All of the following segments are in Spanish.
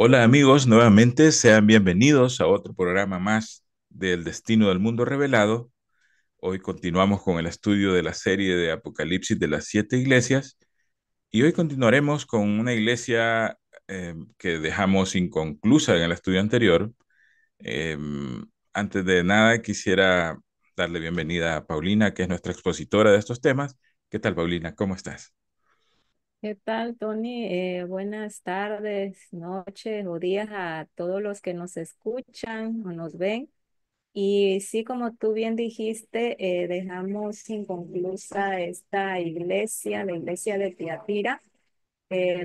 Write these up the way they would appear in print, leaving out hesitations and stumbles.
Hola amigos, nuevamente sean bienvenidos a otro programa más del Destino del Mundo Revelado. Hoy continuamos con el estudio de la serie de Apocalipsis de las siete iglesias y hoy continuaremos con una iglesia que dejamos inconclusa en el estudio anterior. Eh, Antes de nada quisiera darle bienvenida a Paulina, que es nuestra expositora de estos temas. ¿Qué tal, Paulina? ¿Cómo estás? ¿Qué tal, Tony? Buenas tardes, noches o días a todos los que nos escuchan o nos ven. Y sí, como tú bien dijiste, dejamos inconclusa esta iglesia, la iglesia de Tiatira.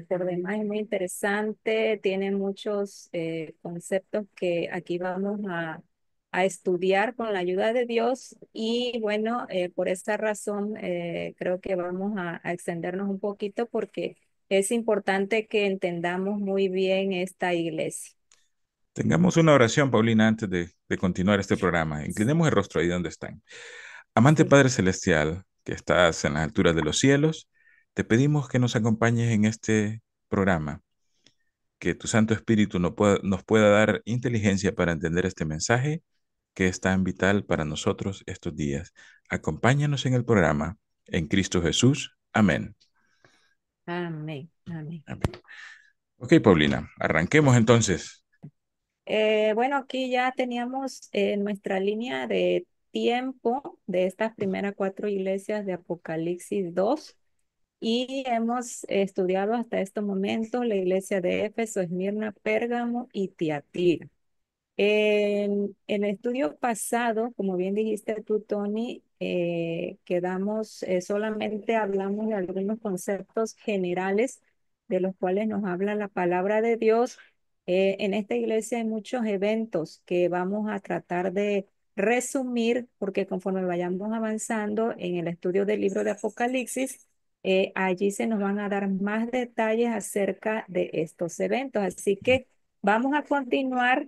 Por demás es muy interesante, tiene muchos conceptos que aquí vamos a estudiar con la ayuda de Dios y bueno, por esta razón creo que vamos a extendernos un poquito porque es importante que entendamos muy bien esta iglesia. Tengamos una oración, Paulina, antes de continuar este programa. Inclinemos el rostro ahí donde están. Amante Sí. Padre Celestial, que estás en las alturas de los cielos, te pedimos que nos acompañes en este programa, que tu Santo Espíritu nos pueda dar inteligencia para entender este mensaje que es tan vital para nosotros estos días. Acompáñanos en el programa, en Cristo Jesús. Amén. Amén, amén. Amén. Ok, Paulina, arranquemos entonces. Bueno, aquí ya teníamos nuestra línea de tiempo de estas primeras cuatro iglesias de Apocalipsis 2 y hemos estudiado hasta este momento la iglesia de Éfeso, Esmirna, Pérgamo y Tiatira. En el estudio pasado, como bien dijiste tú, Tony, quedamos, solamente hablamos de algunos conceptos generales de los cuales nos habla la palabra de Dios. En esta iglesia hay muchos eventos que vamos a tratar de resumir, porque conforme vayamos avanzando en el estudio del libro de Apocalipsis, allí se nos van a dar más detalles acerca de estos eventos. Así que vamos a continuar.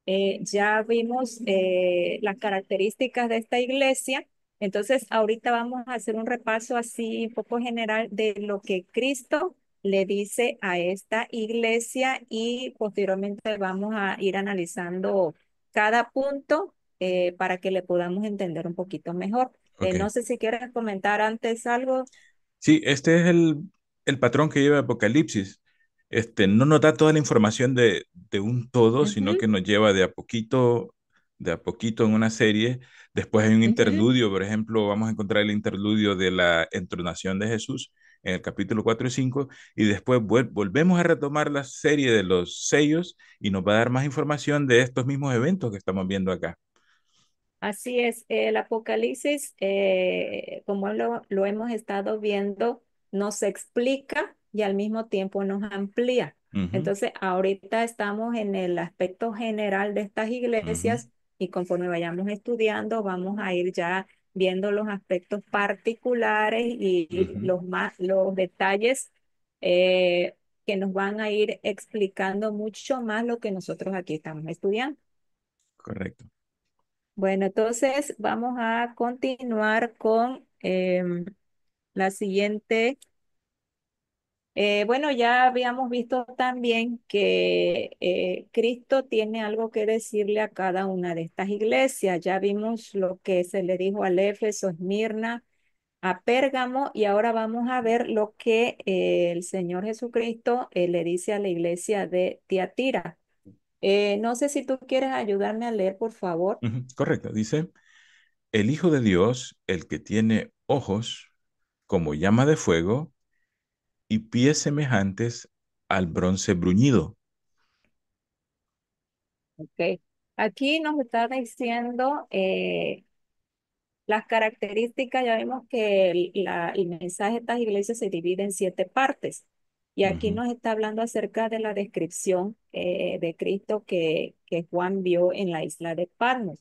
Ya vimos las características de esta iglesia, entonces ahorita vamos a hacer un repaso así un poco general de lo que Cristo le dice a esta iglesia y posteriormente vamos a ir analizando cada punto para que le podamos entender un poquito mejor. Ok. No sé si quieres comentar antes algo. Sí, este es el patrón que lleva Apocalipsis. No nos da toda la información de un todo, sino Ujú, que nos lleva de a poquito en una serie. Después hay un ujú. interludio, por ejemplo, vamos a encontrar el interludio de la entronación de Jesús en el capítulo 4 y 5, y después volvemos a retomar la serie de los sellos y nos va a dar más información de estos mismos eventos que estamos viendo acá. Así es, el Apocalipsis, como lo hemos estado viendo, nos explica y al mismo tiempo nos amplía. Ujú, Entonces, ahorita estamos en el aspecto general de estas ujú, iglesias y conforme vayamos estudiando, vamos a ir ya viendo los aspectos particulares y ujú. los detalles eh, que nos van a ir explicando mucho más lo que nosotros aquí estamos estudiando. Correcto. Bueno, entonces vamos a continuar con la siguiente. Bueno, ya habíamos visto también que Cristo tiene algo que decirle a cada una de estas iglesias. Ya vimos lo que se le dijo al Éfeso, Esmirna, a Pérgamo y ahora vamos a ver lo que el Señor Jesucristo le dice a la iglesia de Tiatira. No sé si tú quieres ayudarme a leer, por favor. Ujú, correcto. Dice, el Hijo de Dios, el que tiene ojos como llama de fuego y pies semejantes al bronce bruñido. Ok. Aquí nos está diciendo las características. Ya vimos que el mensaje de estas iglesias se divide en 7 partes. Y aquí Ujú, nos está hablando acerca de la descripción de Cristo que Juan vio en la isla de Patmos.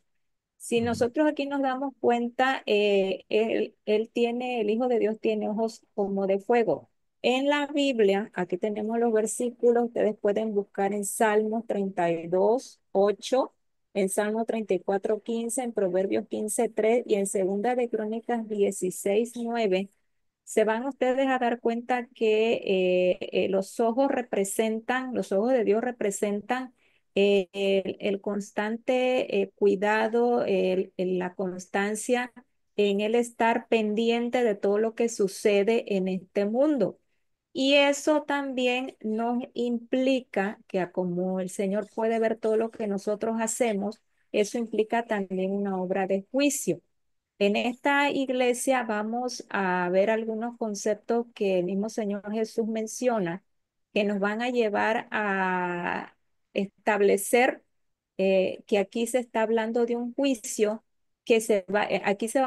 Si ujú, nosotros aquí nos damos cuenta, el Hijo de Dios tiene ojos como de fuego. En la Biblia, aquí tenemos los versículos, ustedes pueden buscar en Salmos 32:8, en Salmo 34:15, en Proverbios 15:3 y en Segunda de Crónicas 16:9. Se van ustedes a dar cuenta que los ojos de Dios representan el constante cuidado, la constancia en el estar pendiente de todo lo que sucede en este mundo. Y eso también nos implica que como el Señor puede ver todo lo que nosotros hacemos, eso implica también una obra de juicio. En esta iglesia vamos a ver algunos conceptos que el mismo Señor Jesús menciona que nos van a llevar a establecer que aquí se está hablando de un juicio que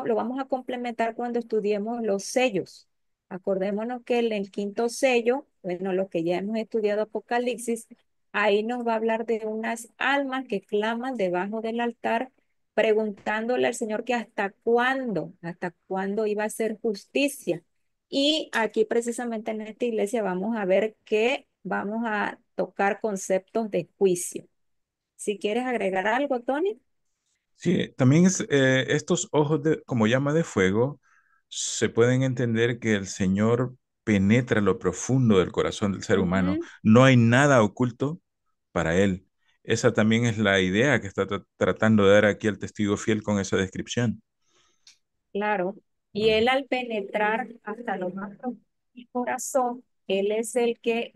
lo vamos a complementar cuando estudiemos los sellos. Acordémonos que en el quinto sello, bueno, lo que ya hemos estudiado Apocalipsis, ahí nos va a hablar de unas almas que claman debajo del altar preguntándole al Señor que hasta cuándo iba a ser justicia. Y aquí precisamente en esta iglesia vamos a ver que vamos a tocar conceptos de juicio. Si quieres agregar algo, Tony. sí, también estos ojos como llama de fuego se pueden entender que el Señor penetra lo profundo del corazón del ser humano. Ujú. No hay nada oculto para Él. Esa también es la idea que está tratando de dar aquí el testigo fiel con esa descripción. Claro, y Ujú, él al penetrar hasta lo más profundo del corazón, él es el que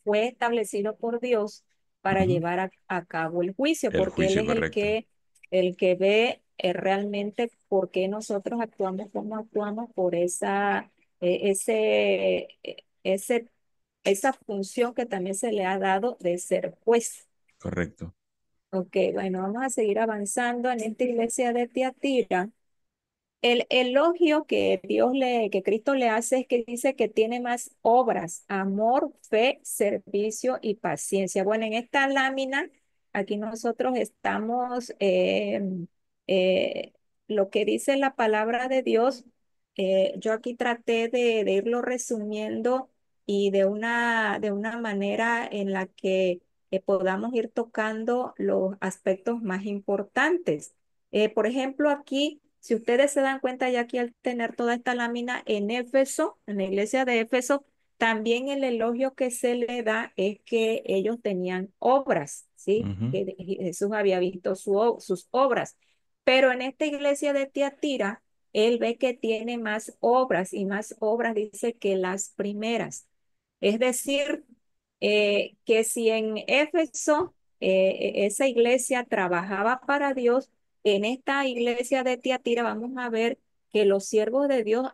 fue establecido por Dios para ujú. llevar a cabo el juicio, El porque él juicio es correcto. el que ve realmente por qué nosotros actuamos como actuamos por ese, esa función que también se le ha dado de ser juez. Correcto. Ok, bueno, vamos a seguir avanzando en esta iglesia de Tiatira. El elogio que Cristo le hace es que dice que tiene más obras, amor, fe, servicio y paciencia. Bueno, en esta lámina, aquí nosotros estamos, eh, lo que dice la palabra de Dios, yo aquí traté de irlo resumiendo y de una manera en la que podamos ir tocando los aspectos más importantes. Por ejemplo, aquí, si ustedes se dan cuenta, ya que al tener toda esta lámina en Éfeso, en la iglesia de Éfeso, también el elogio que se le da es que ellos tenían obras, ¿sí? Ujú, Que Jesús había visto sus obras. Pero en esta iglesia de Tiatira, él ve que tiene más obras y más obras, dice que las primeras. Es decir, que si en Éfeso esa iglesia trabajaba para Dios, en esta iglesia de Tiatira vamos a ver que los siervos de Dios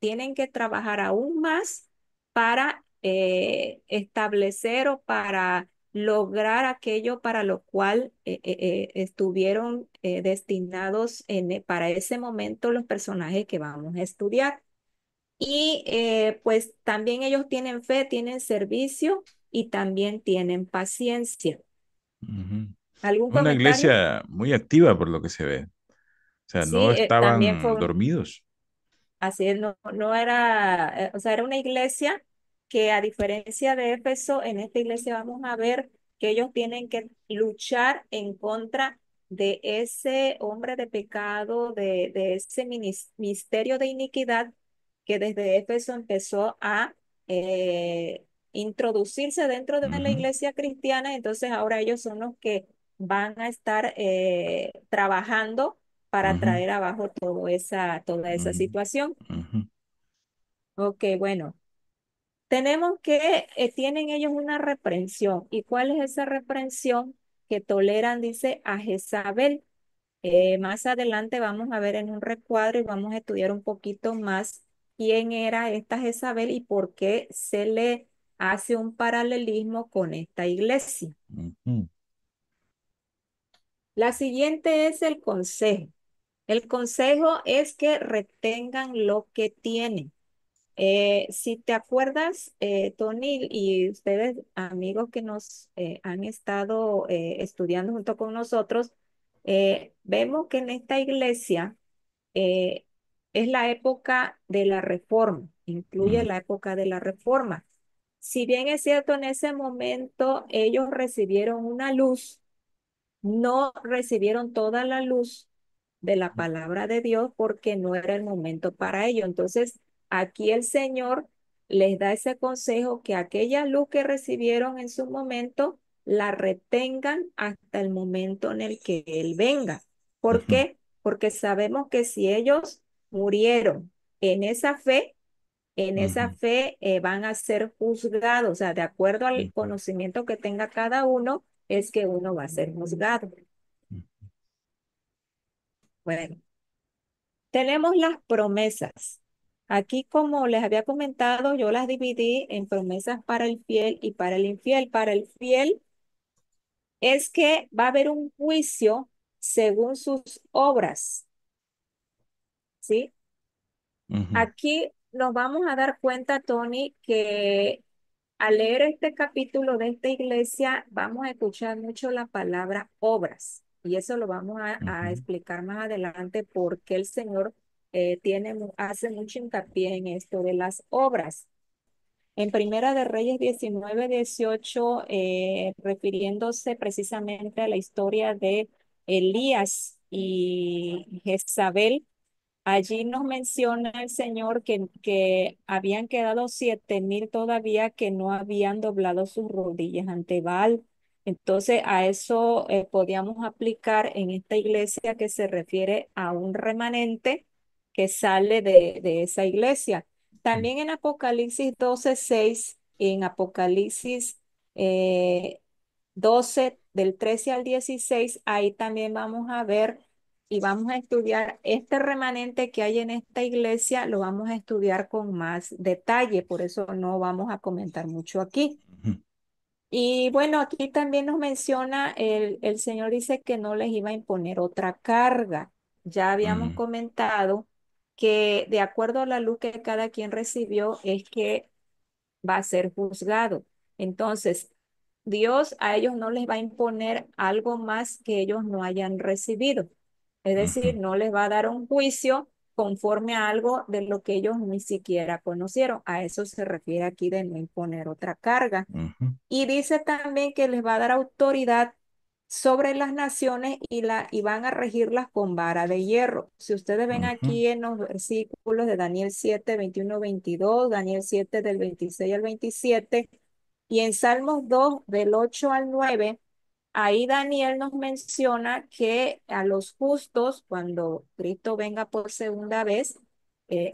tienen que trabajar aún más para establecer o para lograr aquello para lo cual estuvieron destinados para ese momento los personajes que vamos a estudiar. Y pues también ellos tienen fe, tienen servicio y también tienen paciencia. ujú. ¿Algún Una comentario? iglesia muy activa por lo que se ve. O sea, no Sí, también estaban fue dormidos. así, no era, o sea, era una iglesia que a diferencia de Éfeso, en esta iglesia vamos a ver que ellos tienen que luchar en contra de ese hombre de pecado, de ese misterio de iniquidad que desde Éfeso empezó a introducirse dentro de la Ujú, iglesia cristiana. Entonces ahora ellos son los que van a estar trabajando para ujú, traer abajo toda esa ujú, situación. ujú, Ok, bueno, tenemos que tienen ellos una reprensión. ¿Y cuál es esa reprensión? Que toleran, dice, a Jezabel. Más adelante vamos a ver en un recuadro y vamos a estudiar un poquito más quién era esta Jezabel y por qué se le hace un paralelismo con esta iglesia. Ujú, La siguiente es el consejo. El consejo es que retengan lo que tienen. Si te acuerdas, Tony, y ustedes, amigos que nos han estado estudiando junto con nosotros, vemos que en esta iglesia eh, es la época de la reforma, incluye ujú, la época de la reforma. Si bien es cierto, en ese momento ellos recibieron una luz, no recibieron toda la luz de la palabra de Dios porque no era el momento para ello. Entonces, aquí el Señor les da ese consejo que aquella luz que recibieron en su momento la retengan hasta el momento en el que Él venga. ¿Por ujú, qué? Porque sabemos que si ellos murieron en esa fe, ujú, van a ser juzgados, o sea, de acuerdo al ujú, conocimiento que tenga cada uno, es que uno va a ser juzgado. Bueno, tenemos las promesas. Aquí, como les había comentado, yo las dividí en promesas para el fiel y para el infiel. Para el fiel es que va a haber un juicio según sus obras, ¿sí? ujú, Aquí nos vamos a dar cuenta, Tony, que al leer este capítulo de esta iglesia, vamos a escuchar mucho la palabra obras. Y eso lo vamos a ujú, explicar más adelante porque el Señor hace mucho hincapié en esto de las obras. En Primera de Reyes 19:18, refiriéndose precisamente a la historia de Elías y Jezabel. Allí nos menciona el Señor que habían quedado 7,000 todavía que no habían doblado sus rodillas ante Baal. Entonces, a eso podíamos aplicar en esta iglesia que se refiere a un remanente que sale de esa iglesia. También en Apocalipsis 12:6, en Apocalipsis eh, 12, del 13 al 16, ahí también vamos a ver y vamos a estudiar este remanente que hay en esta iglesia, lo vamos a estudiar con más detalle, por eso no vamos a comentar mucho aquí. ujú, Y bueno, aquí también nos menciona, el Señor dice que no les iba a imponer otra carga. Ya habíamos ujú, comentado que de acuerdo a la luz que cada quien recibió, es que va a ser juzgado. Entonces, Dios a ellos no les va a imponer algo más que ellos no hayan recibido. Es decir, ujú, no les va a dar un juicio conforme a algo de lo que ellos ni siquiera conocieron. A eso se refiere aquí de no imponer otra carga. ujú, Y dice también que les va a dar autoridad sobre las naciones y van a regirlas con vara de hierro. Si ustedes ven ujú, aquí en los versículos de Daniel 7, 21, 22, Daniel 7 del 26 al 27 y en Salmos 2 del 8 al 9, ahí Daniel nos menciona que a los justos, cuando Cristo venga por segunda vez,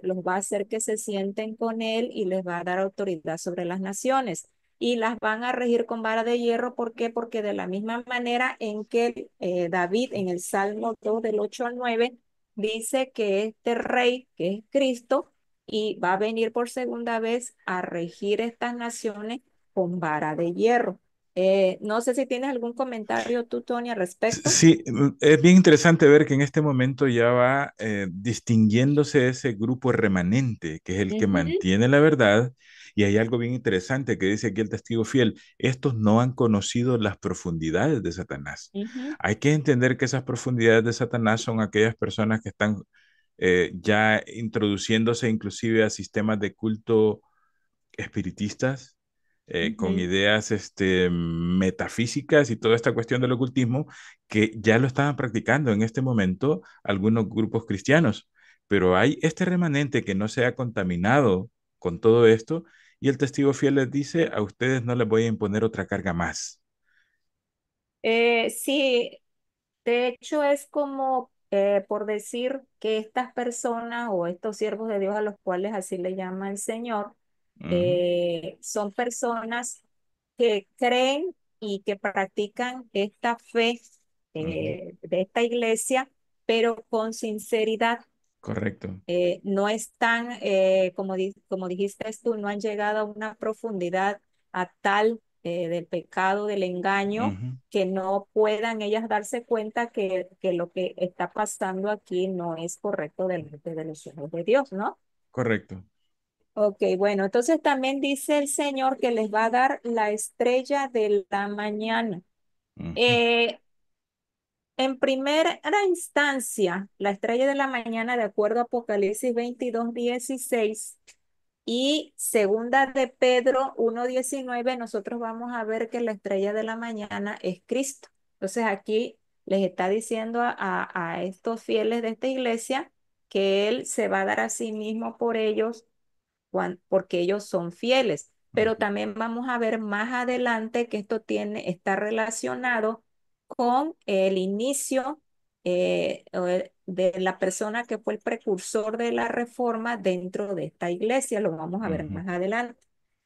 los va a hacer que se sienten con él y les va a dar autoridad sobre las naciones y las van a regir con vara de hierro. ¿Por qué? Porque de la misma manera en que David en el Salmo 2 del 8 al 9 dice que este rey, que es Cristo, y va a venir por segunda vez a regir estas naciones con vara de hierro. No sé si tienes algún comentario tú, Tony, al respecto. Sí, es bien interesante ver que en este momento ya va distinguiéndose ese grupo remanente, que es el que Ujú, mantiene la verdad. Y hay algo bien interesante que dice aquí el testigo fiel, estos no han conocido las profundidades de Satanás. ujú, Hay que entender que esas profundidades de Satanás son aquellas personas que están ya introduciéndose inclusive a sistemas de culto espiritistas, con ujú. ideas metafísicas y toda esta cuestión del ocultismo, que ya lo estaban practicando en este momento algunos grupos cristianos. Pero hay este remanente que no se ha contaminado con todo esto y el testigo fiel les dice, a ustedes no les voy a imponer otra carga más. Sí, de hecho es como por decir que estas personas o estos siervos de Dios a los cuales así le llama el Señor, Ujú, son personas que creen y que practican esta fe ujú, de esta iglesia, pero con sinceridad. correcto. No están, como dijiste tú, no han llegado a una profundidad a tal del pecado, del engaño, Ujú, que no puedan ellas darse cuenta que lo que está pasando aquí no es correcto delante de los ojos de Dios, ¿no? correcto. Ok, bueno, entonces también dice el Señor que les va a dar la estrella de la mañana. Ujú, Eh, en primera instancia, la estrella de la mañana, de acuerdo a Apocalipsis 22:16 y segunda de Pedro 1:19, nosotros vamos a ver que la estrella de la mañana es Cristo. Entonces aquí les está diciendo a estos fieles de esta iglesia que Él se va a dar a sí mismo por ellos porque ellos son fieles. Pero ujú, también vamos a ver más adelante que está relacionado con el inicio de la persona que fue el precursor de la reforma dentro de esta iglesia. Lo vamos a ver ujú, más adelante.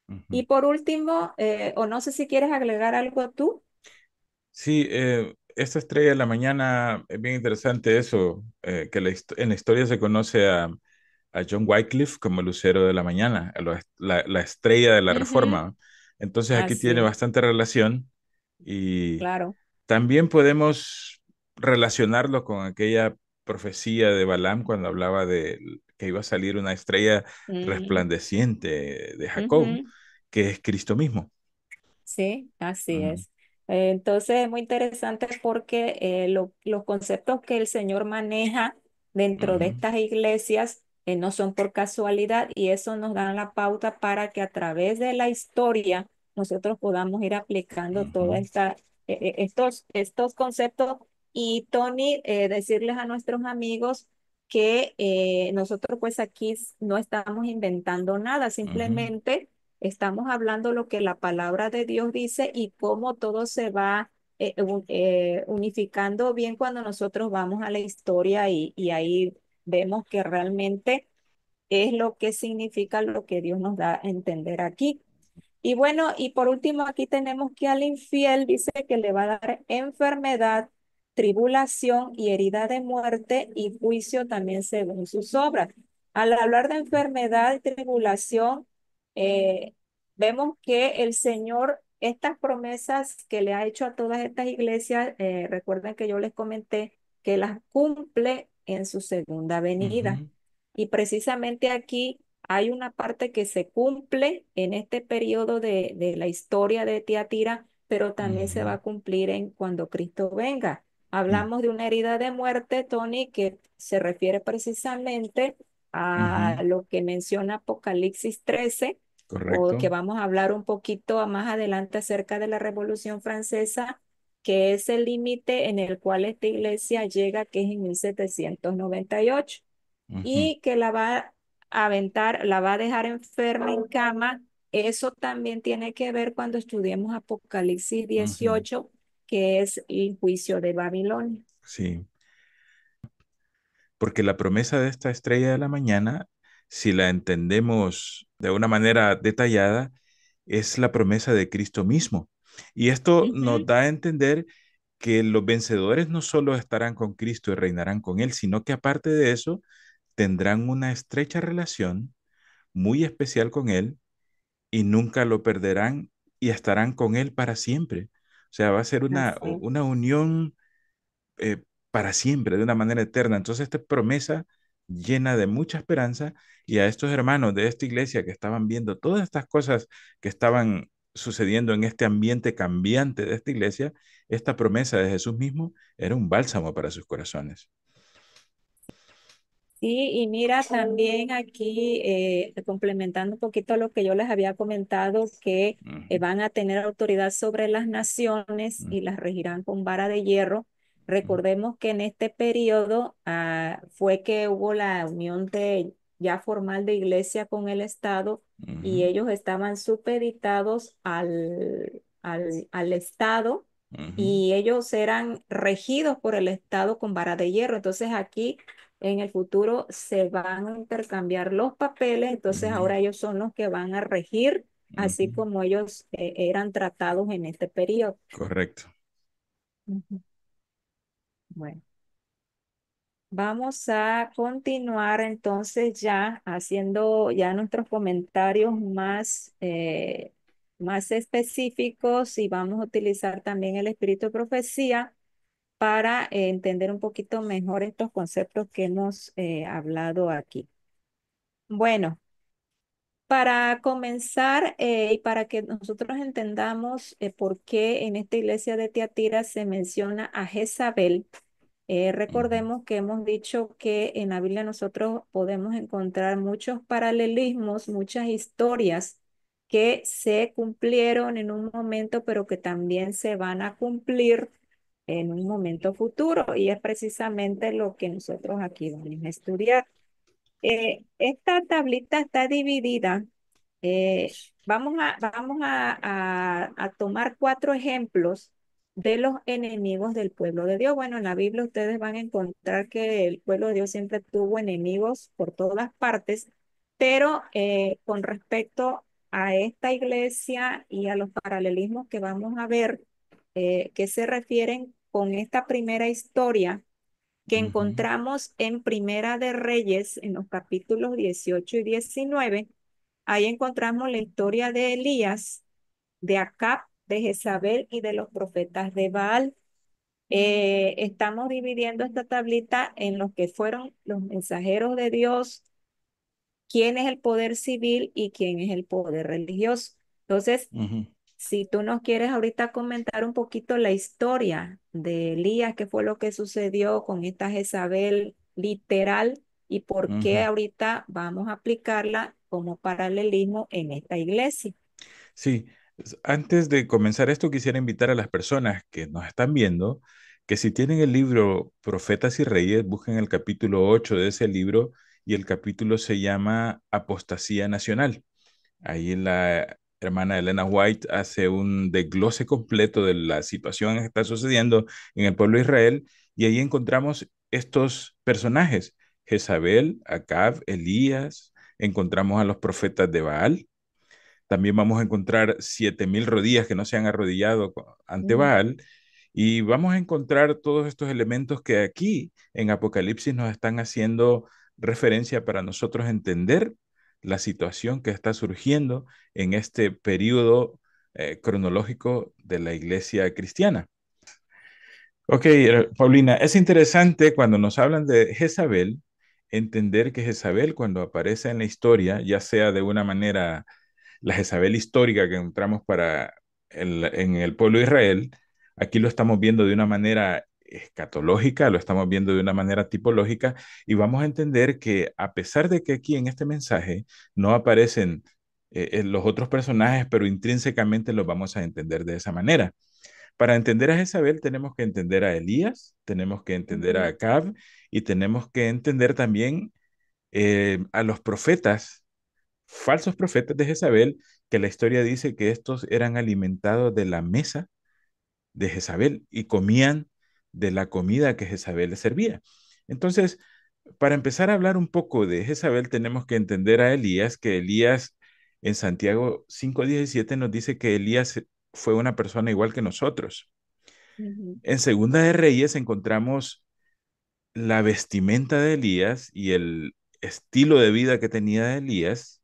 ujú. Y por último, o no sé si quieres agregar algo tú. Sí, esta estrella de la mañana es bien interesante eso, que en la historia se conoce a John Wycliffe como el lucero de la mañana, la estrella de la Ujú, reforma. Entonces aquí así tiene es, bastante relación y claro. también podemos relacionarlo con aquella profecía de Balaam cuando hablaba de que iba a salir una estrella Mm, resplandeciente de Jacob, ujú. que es Cristo mismo. Sí, así Ujú, es. Entonces es muy interesante porque los conceptos que el Señor maneja dentro de ujú, estas iglesias no son por casualidad y eso nos da la pauta para que a través de la historia nosotros podamos ir aplicando ujú, estos conceptos. Y Tony, decirles a nuestros amigos que nosotros pues aquí no estamos inventando nada, ujú, simplemente estamos hablando lo que la palabra de Dios dice y cómo todo se va unificando bien cuando nosotros vamos a la historia y ahí vemos que realmente es lo que significa lo que Dios nos da a entender aquí. Y bueno, y por último, aquí tenemos que al infiel dice que le va a dar enfermedad, tribulación y herida de muerte y juicio también según sus obras. Al hablar de enfermedad y tribulación, eh, vemos que el Señor, estas promesas que le ha hecho a todas estas iglesias, recuerden que yo les comenté que las cumple en su segunda venida. ujú, Y precisamente aquí hay una parte que se cumple en este periodo de la historia de Tiatira, pero también se va ujú, a cumplir en cuando Cristo venga. ujú, Hablamos de una herida de muerte, Tony, que se refiere precisamente a ujú. lo que menciona Apocalipsis 13, o que Correcto. vamos a hablar un poquito más adelante acerca de la Revolución Francesa, que es el límite en el cual esta iglesia llega, que es en 1798 Ujú, y que la va a aventar, la va a dejar enferma en cama. Eso también tiene que ver cuando estudiemos Apocalipsis ujú. 18, que es el juicio de Babilonia. Sí, porque la promesa de esta estrella de la mañana, si la entendemos de una manera detallada, es la promesa de Cristo mismo. Y esto nos Ujú, da a entender que los vencedores no solo estarán con Cristo y reinarán con Él, sino que aparte de eso, tendrán una estrecha relación muy especial con Él y nunca lo perderán y estarán con Él para siempre. O sea, va a ser así. una unión para siempre, de una manera eterna. Entonces, esta promesa llena de mucha esperanza y a estos hermanos de esta iglesia que estaban viendo todas estas cosas que estaban sucediendo en este ambiente cambiante de esta iglesia, esta promesa de Jesús mismo era un bálsamo para sus corazones. Sí, y mira, también aquí, complementando un poquito lo que yo les había comentado, que Ujú, van a tener autoridad sobre las naciones ujú, y las regirán con vara de hierro. ujú, Recordemos que en este periodo fue que hubo la unión ya formal de iglesia con el Estado y ujú, ellos estaban supeditados al Estado ujú, y ellos eran regidos por el Estado con vara de hierro. Entonces aquí en el futuro se van a intercambiar los papeles, entonces ujú, ahora ellos son los que van a regir, ujú. así como ellos eran tratados en este periodo. Correcto. Ujú. Bueno. Vamos a continuar entonces ya haciendo ya nuestros comentarios más específicos y vamos a utilizar también el espíritu de profecía para entender un poquito mejor estos conceptos que hemos hablado aquí. Bueno. Para comenzar y para que nosotros entendamos por qué en esta iglesia de Tiatira se menciona a Jezabel, Ujú, recordemos que hemos dicho que en la Biblia nosotros podemos encontrar muchos paralelismos, muchas historias que se cumplieron en un momento, pero que también se van a cumplir en un momento futuro. Y es precisamente lo que nosotros aquí vamos a estudiar. Esta tablita está dividida. eh, vamos a tomar cuatro ejemplos de los enemigos del pueblo de Dios. Bueno, en la Biblia ustedes van a encontrar que el pueblo de Dios siempre tuvo enemigos por todas partes, pero con respecto a esta iglesia y a los paralelismos que vamos a ver, que se refieren con esta primera historia que ujú, encontramos en Primera de Reyes, en los capítulos 18 y 19. Ahí encontramos la historia de Elías, de Acab, de Jezabel y de los profetas de Baal. Estamos dividiendo esta tablita en los que fueron los mensajeros de Dios, quién es el poder civil y quién es el poder religioso. Entonces, ujú, si tú nos quieres ahorita comentar un poquito la historia de Elías, qué fue lo que sucedió con esta Jezabel literal y por qué ujú. ahorita vamos a aplicarla como paralelismo en esta iglesia. Sí, antes de comenzar esto, quisiera invitar a las personas que nos están viendo que si tienen el libro Profetas y Reyes, busquen el capítulo 8 de ese libro y el capítulo se llama Apostasía Nacional. Ahí la hermana Elena White hace un desglose completo de la situación que está sucediendo en el pueblo de Israel y ahí encontramos estos personajes, Jezabel, Acab, Elías, encontramos a los profetas de Baal. También vamos a encontrar 7000 rodillas que no se han arrodillado ante Mm, Baal. Y vamos a encontrar todos estos elementos que aquí en Apocalipsis nos están haciendo referencia para nosotros entender la situación que está surgiendo en este periodo cronológico de la iglesia cristiana. Ok, Paulina, es interesante cuando nos hablan de Jezabel, entender que Jezabel cuando aparece en la historia, ya sea de una manera la Jezabel histórica que encontramos en el pueblo de Israel, aquí lo estamos viendo de una manera escatológica, lo estamos viendo de una manera tipológica y vamos a entender que a pesar de que aquí en este mensaje no aparecen los otros personajes, pero intrínsecamente los vamos a entender de esa manera. Para entender a Jezabel tenemos que entender a Elías, tenemos que entender a ujú, Acab y tenemos que entender también a los profetas falsos profetas de Jezabel, que la historia dice que estos eran alimentados de la mesa de Jezabel y comían de la comida que Jezabel les servía. Entonces, para empezar a hablar un poco de Jezabel, tenemos que entender a Elías, que Elías en Santiago 5:17 nos dice que Elías fue una persona igual que nosotros. ujú, En Segunda de Reyes encontramos la vestimenta de Elías y el estilo de vida que tenía Elías.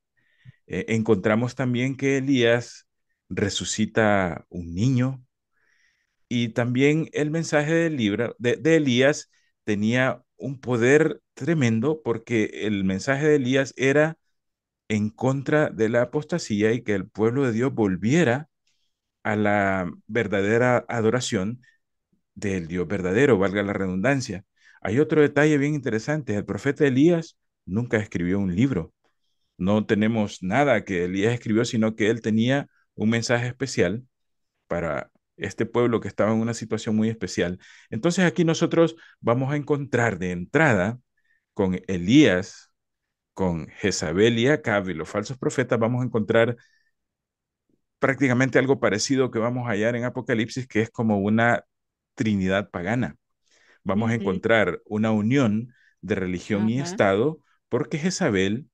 Encontramos también que Elías resucita un niño y también el mensaje del libro de Elías tenía un poder tremendo porque el mensaje de Elías era en contra de la apostasía y que el pueblo de Dios volviera a la verdadera adoración del Dios verdadero, valga la redundancia. Hay otro detalle bien interesante, el profeta Elías nunca escribió un libro. No tenemos nada que Elías escribió, sino que él tenía un mensaje especial para este pueblo que estaba en una situación muy especial. Entonces aquí nosotros vamos a encontrar de entrada con Elías, con Jezabel y Acab y los falsos profetas, vamos a encontrar prácticamente algo parecido que vamos a hallar en Apocalipsis, que es como una trinidad pagana. Vamos a ujú, encontrar una unión de religión y ajá, Estado, porque Jezabel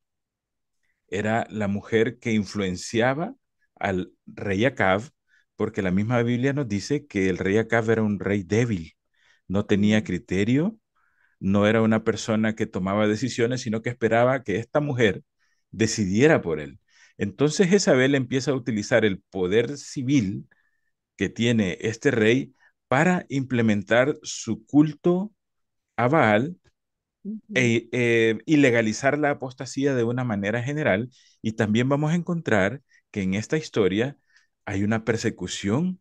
era la mujer que influenciaba al rey Acab, porque la misma Biblia nos dice que el rey Acab era un rey débil, no tenía mm, criterio, no era una persona que tomaba decisiones, sino que esperaba que esta mujer decidiera por él. Entonces Jezabel empieza a utilizar el poder civil que tiene este rey para implementar su culto a Baal ujú, y legalizar la apostasía de una manera general. Y también vamos a encontrar que en esta historia hay una persecución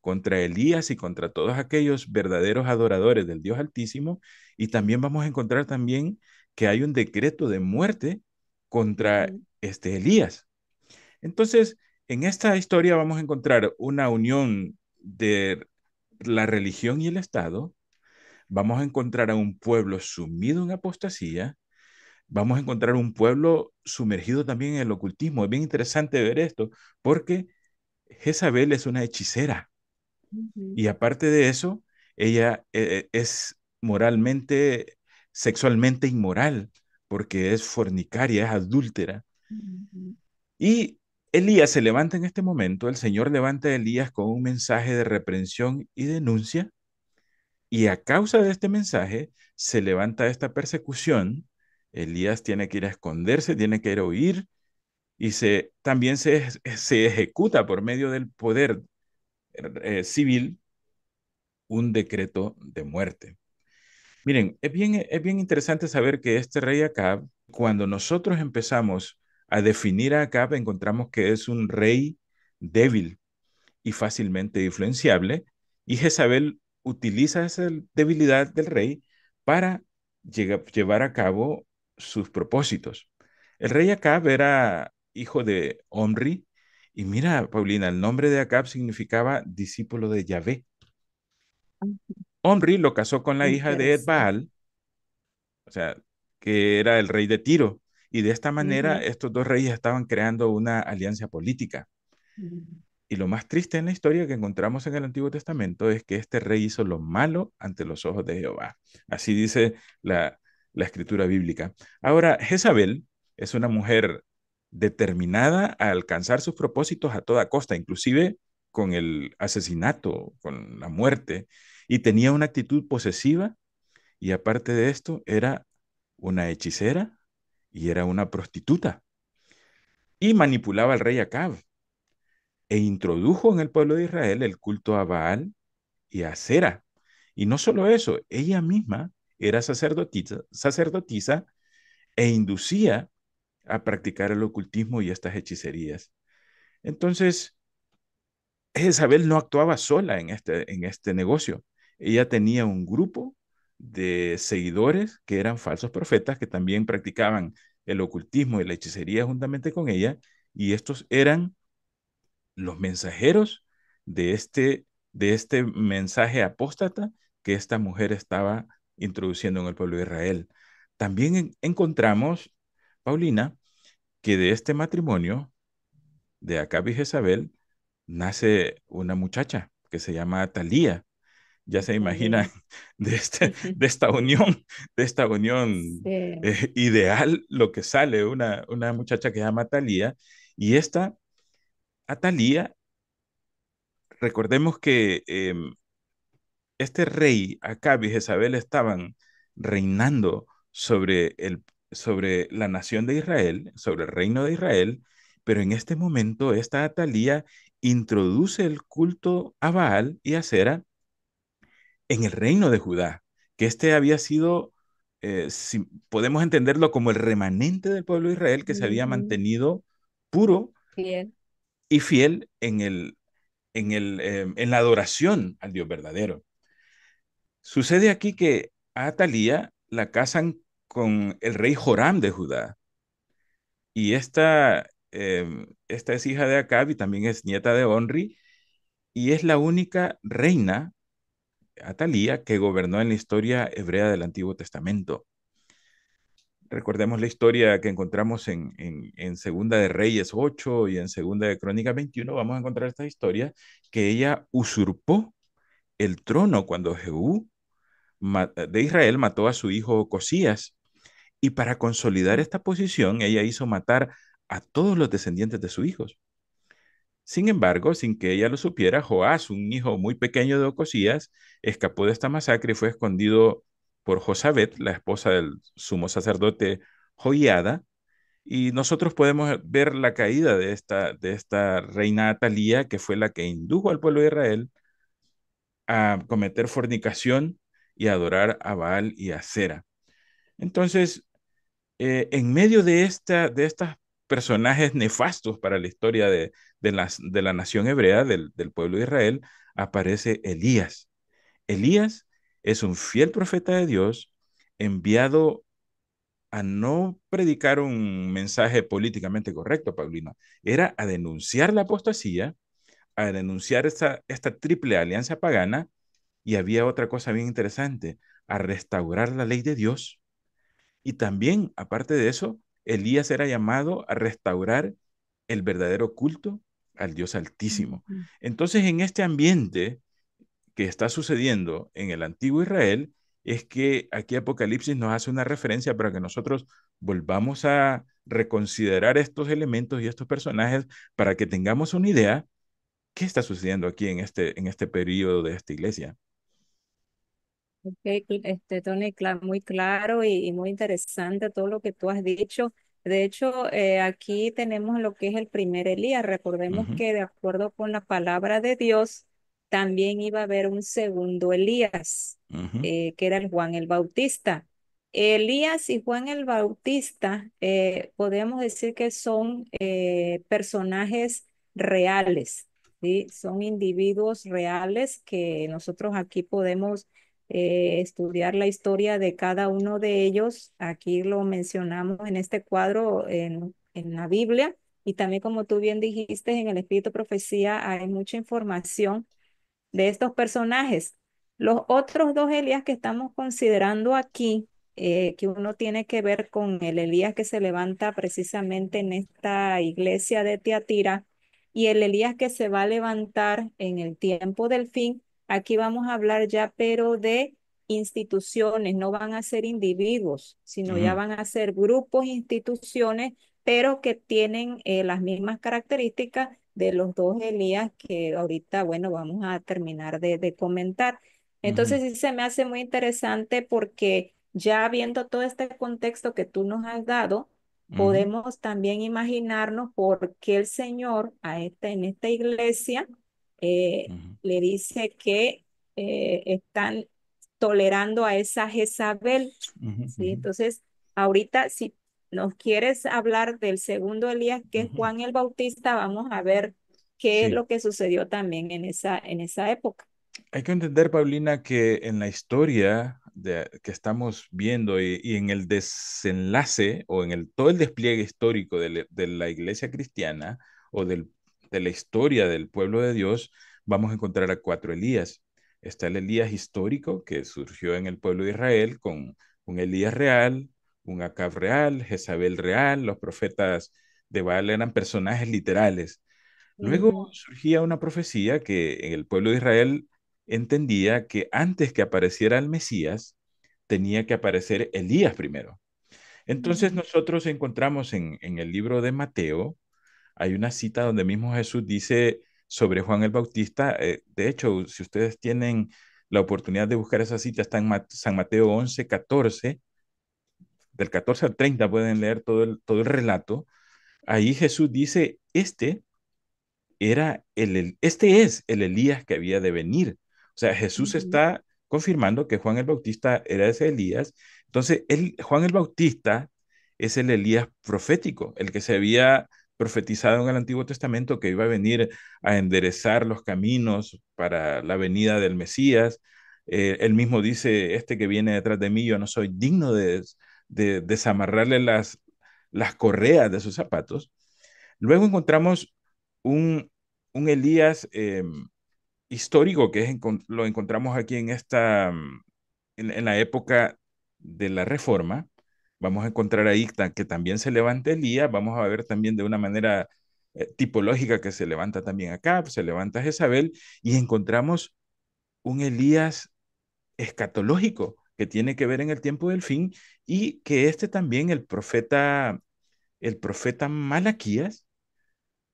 contra Elías y contra todos aquellos verdaderos adoradores del Dios Altísimo. Y también vamos a encontrar también que hay un decreto de muerte contra ujú, este Elías. Entonces, en esta historia vamos a encontrar una unión de la religión y el Estado. Vamos a encontrar a un pueblo sumido en apostasía. Vamos a encontrar un pueblo sumergido también en el ocultismo. Es bien interesante ver esto porque Jezabel es una hechicera ujú, y aparte de eso, ella es moralmente, sexualmente inmoral porque es fornicaria, es adúltera. ujú, Y Elías se levanta en este momento, el Señor levanta a Elías con un mensaje de reprensión y denuncia, y a causa de este mensaje se levanta esta persecución. Elías tiene que ir a esconderse, tiene que ir a huir, y también se ejecuta por medio del poder civil un decreto de muerte. Miren, es bien interesante saber que este rey Acab, cuando nosotros empezamos a definir a Acab, encontramos que es un rey débil y fácilmente influenciable, y Jezabel utiliza esa debilidad del rey para llevar a cabo sus propósitos. El rey Acab era hijo de Omri, y mira, Paulina, el nombre de Acab significaba discípulo de Yahvé. ujú. Omri lo casó con la hija de Interesante. Edbaal, o sea, que era el rey de Tiro, y de esta manera Ujú, estos dos reyes estaban creando una alianza política. ujú, Y lo más triste en la historia que encontramos en el Antiguo Testamento es que este rey hizo lo malo ante los ojos de Jehová. Así dice la escritura bíblica. Ahora, Jezabel es una mujer determinada a alcanzar sus propósitos a toda costa, inclusive con el asesinato, con la muerte, y tenía una actitud posesiva y aparte de esto era una hechicera y era una prostituta y manipulaba al rey Acab e introdujo en el pueblo de Israel el culto a Baal y a Cera. Y no solo eso, ella misma era sacerdotisa e inducía a practicar el ocultismo y estas hechicerías. Entonces, Jezabel no actuaba sola en este negocio. Ella tenía un grupo de seguidores que eran falsos profetas que también practicaban el ocultismo y la hechicería juntamente con ella, y estos eran los mensajeros de este mensaje apóstata que esta mujer estaba introduciendo en el pueblo de Israel. También encontramos, Paulina, que de este matrimonio de Acab y Jezabel nace una muchacha que se llama Atalía. Ya se imagina también. de esta unión Sí. ideal lo que sale, una muchacha que se llama Atalía, y esta Atalía, recordemos que este rey Acab y Jezabel estaban reinando sobre la nación de Israel, sobre el reino de Israel, pero en este momento esta Atalía introduce el culto a Baal y a Cera en el reino de Judá, que este había sido, si podemos entenderlo como el remanente del pueblo de Israel que se había Ujú, mantenido puro bien. y fiel en la adoración al Dios verdadero. Sucede aquí que a Atalía la casan con el rey Joram de Judá. Y esta es hija de Acab y también es nieta de Onri. Y es la única reina, Atalía, que gobernó en la historia hebrea del Antiguo Testamento. Recordemos la historia que encontramos en Segunda de Reyes 8 y en Segunda de Crónicas 21. Vamos a encontrar esta historia que ella usurpó el trono cuando Jehú de Israel mató a su hijo Cosías. Y para consolidar esta posición, ella hizo matar a todos los descendientes de sus hijos. Sin embargo, sin que ella lo supiera, Joás, un hijo muy pequeño de Ocosías, escapó de esta masacre y fue escondido por Josabet, la esposa del sumo sacerdote Joiada, y nosotros podemos ver la caída de esta reina Atalía, que fue la que indujo al pueblo de Israel a cometer fornicación y adorar a Baal y a Sera. Entonces, en medio de estos personajes nefastos para la historia de la nación hebrea, del pueblo de Israel, aparece Elías. Elías es un fiel profeta de Dios enviado a no predicar un mensaje políticamente correcto, Paulino, era a denunciar la apostasía, a denunciar esta triple alianza pagana, y había otra cosa bien interesante, a restaurar la ley de Dios. Y también, aparte de eso, Elías era llamado a restaurar el verdadero culto al Dios Altísimo. Ujú. Entonces, en este ambiente que está sucediendo en el antiguo Israel, es que aquí Apocalipsis nos hace una referencia para que nosotros volvamos a reconsiderar estos elementos y estos personajes para que tengamos una idea qué está sucediendo aquí en este periodo de esta iglesia. Ok, Tony, muy claro y muy interesante todo lo que tú has dicho. De hecho, aquí tenemos lo que es el primer Elías. Recordemos Ujú, que de acuerdo con la palabra de Dios, también iba a haber un segundo Elías, ujú, que era el Juan el Bautista. Elías y Juan el Bautista, podemos decir que son personajes reales, ¿sí? Son individuos reales que nosotros aquí podemos estudiar la historia de cada uno de ellos. Aquí lo mencionamos en este cuadro en la Biblia y también como tú bien dijiste, en el Espíritu de Profecía hay mucha información de estos personajes. Los otros dos Elías que estamos considerando aquí, que uno tiene que ver con el Elías que se levanta precisamente en esta iglesia de Tiatira y el Elías que se va a levantar en el tiempo del fin. Aquí vamos a hablar ya, pero de instituciones, no van a ser individuos, sino ya ujú, van a ser grupos, instituciones, pero que tienen las mismas características de los dos Elías que ahorita, bueno, vamos a terminar de comentar. ujú, Entonces sí se me hace muy interesante porque ya viendo todo este contexto que tú nos has dado, ujú, podemos también imaginarnos por qué el Señor en esta iglesia eh, ujú, le dice que están tolerando a esa Jezabel, ujú, ¿sí? ujú, Entonces, ahorita, si nos quieres hablar del segundo Elías, que es ujú. Juan el Bautista, vamos a ver qué es Sí, lo que sucedió también en esa época. hay que entender, Paulina, que en la historia que estamos viendo y en el desenlace o en todo el despliegue histórico de la iglesia cristiana o de la historia del pueblo de Dios, vamos a encontrar a cuatro Elías. Está el Elías histórico que surgió en el pueblo de Israel con un Elías real, un Acab real, Jezabel real, los profetas de Baal eran personajes literales. Luego Ujú, surgía una profecía que en el pueblo de Israel entendía que antes que apareciera el Mesías, tenía que aparecer Elías primero. Entonces ujú, nosotros encontramos en el libro de Mateo, hay una cita donde mismo Jesús dice sobre Juan el Bautista, de hecho, si ustedes tienen la oportunidad de buscar esa cita, está en San Mateo 11 14 del 14 al 30 pueden leer todo el relato. Ahí Jesús dice, este es el Elías que había de venir. O sea, Jesús ujú, está confirmando que Juan el Bautista era ese Elías. Entonces, Juan el Bautista es el Elías profético, el que se había profetizado en el Antiguo Testamento que iba a venir a enderezar los caminos para la venida del Mesías. Él mismo dice, este que viene detrás de mí, yo no soy digno de desamarrarle las correas de sus zapatos. Luego encontramos un, un Elías histórico que lo encontramos aquí en la época de la Reforma. Vamos a encontrar ahí que también se levanta Elías. Vamos a ver también de una manera tipológica que se levanta también acá, se levanta Jezabel y encontramos un Elías escatológico que tiene que ver en el tiempo del fin y que este también el profeta Malaquías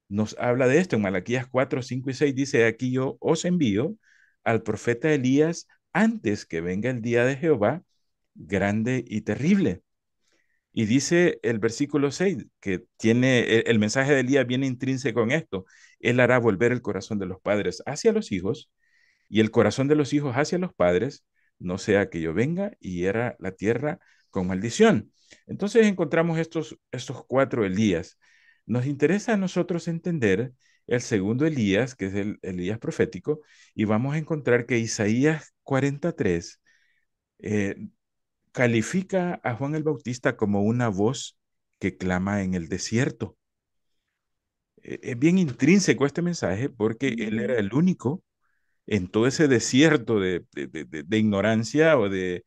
nos habla de esto. En Malaquías 4 5 y 6 dice, aquí yo os envío al profeta Elías antes que venga el día de Jehová, grande y terrible. Y dice el versículo 6 que tiene el mensaje de Elías viene intrínseco en esto. Él hará volver el corazón de los padres hacia los hijos y el corazón de los hijos hacia los padres, no sea que yo venga y hiera la tierra con maldición. Entonces encontramos estos cuatro Elías. Nos interesa a nosotros entender el segundo Elías, que es el Elías profético, y vamos a encontrar que Isaías 43 eh, califica a Juan el Bautista como una voz que clama en el desierto. Es bien intrínseco este mensaje porque él era Ujú, el único en todo ese desierto de ignorancia o de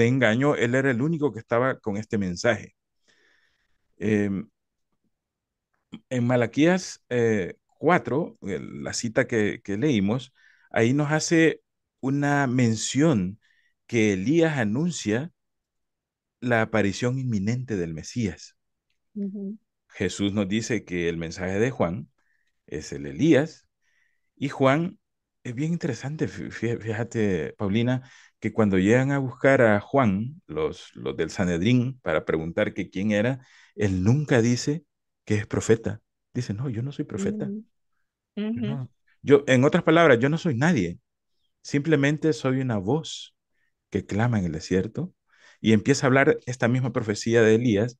engaño, él era el único que estaba con este mensaje. Eh, en Malaquías 4, la cita que leímos, ahí nos hace una mención que Elías anuncia la aparición inminente del Mesías. ujú, Jesús nos dice que el mensaje de Juan es el Elías. Y Juan, es bien interesante, fíjate, Paulina, que cuando llegan a buscar a Juan, los del Sanedrín, para preguntar que quién era, él nunca dice que es profeta. Dice, no, yo no soy profeta. ujú, Yo ujú. no. Yo, en otras palabras, yo no soy nadie. Simplemente soy una voz que clama en el desierto y empieza a hablar esta misma profecía de Elías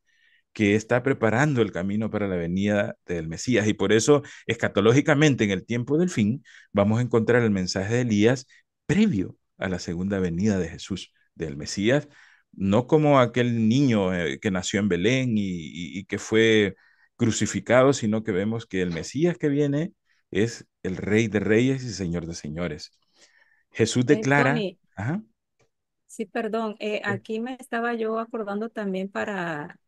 que está preparando el camino para la venida del Mesías. Y por eso, escatológicamente, en el tiempo del fin, vamos a encontrar el mensaje de Elías previo a la segunda venida de Jesús, del Mesías, no como aquel niño que nació en Belén y que fue crucificado, sino que vemos que el Mesías que viene es el Rey de Reyes y Señor de Señores. Jesús declara, Tony, ajá, sí, perdón, sí, aquí me estaba yo acordando también para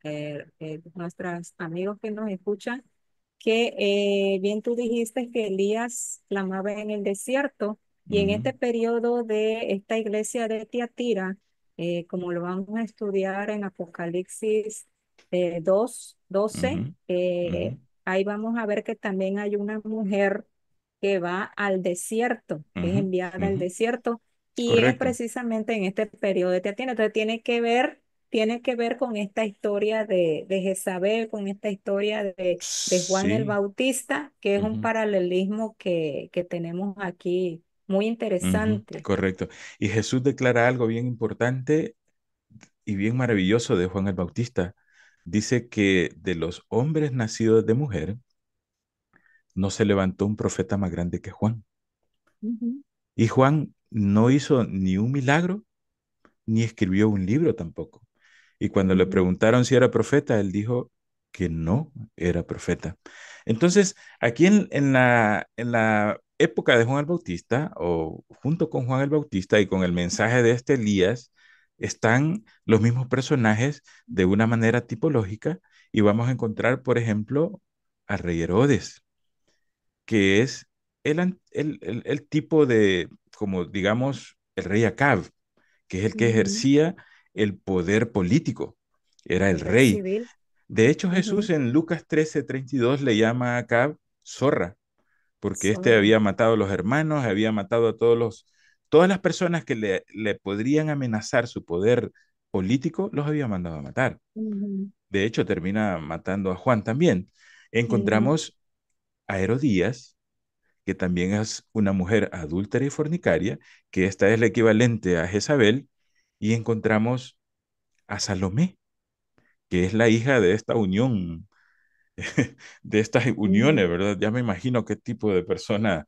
nuestros amigos que nos escuchan, que bien tú dijiste que Elías clamaba en el desierto y en ujú, este periodo de esta iglesia de Tiatira, como lo vamos a estudiar en Apocalipsis 2, 12, ujú, ujú, ahí vamos a ver que también hay una mujer que va al desierto, que es ujú, enviada al ujú. desierto y es Correcto. precisamente en este periodo de Tiatira. Entonces tiene que ver con esta historia de Jezabel, con esta historia de Juan el Sí. Bautista, que es un Ujú, paralelismo que tenemos aquí muy ujú, interesante. correcto. Y Jesús declara algo bien importante y bien maravilloso de Juan el Bautista. Dice que de los hombres nacidos de mujer no se levantó un profeta más grande que Juan. Ujú, Y Juan no hizo ni un milagro ni escribió un libro tampoco. Y cuando le ujú, preguntaron si era profeta, él dijo que no era profeta. Entonces, aquí en la época de Juan el Bautista, o junto con Juan el Bautista y con el mensaje de este Elías, están los mismos personajes de una manera tipológica y vamos a encontrar, por ejemplo, al rey Herodes, que es el tipo de, como digamos, el rey Acab, que es el que ujú. ejercía el poder político, era el El rey rey. civil. De hecho, Jesús Ujú. en Lucas 13:32 le llama a Acab zorra, porque éste Zorra. había matado a los hermanos, había matado a todas las personas que le podrían amenazar su poder político, los había mandado a matar. Ujú, De hecho, termina matando a Juan también. ujú, Encontramos a Herodías, que también es una mujer adúltera y fornicaria, que esta es la equivalente a Jezabel, y encontramos a Salomé, que es la hija de esta unión, de estas uniones, ujú. ¿verdad? Ya me imagino qué tipo de persona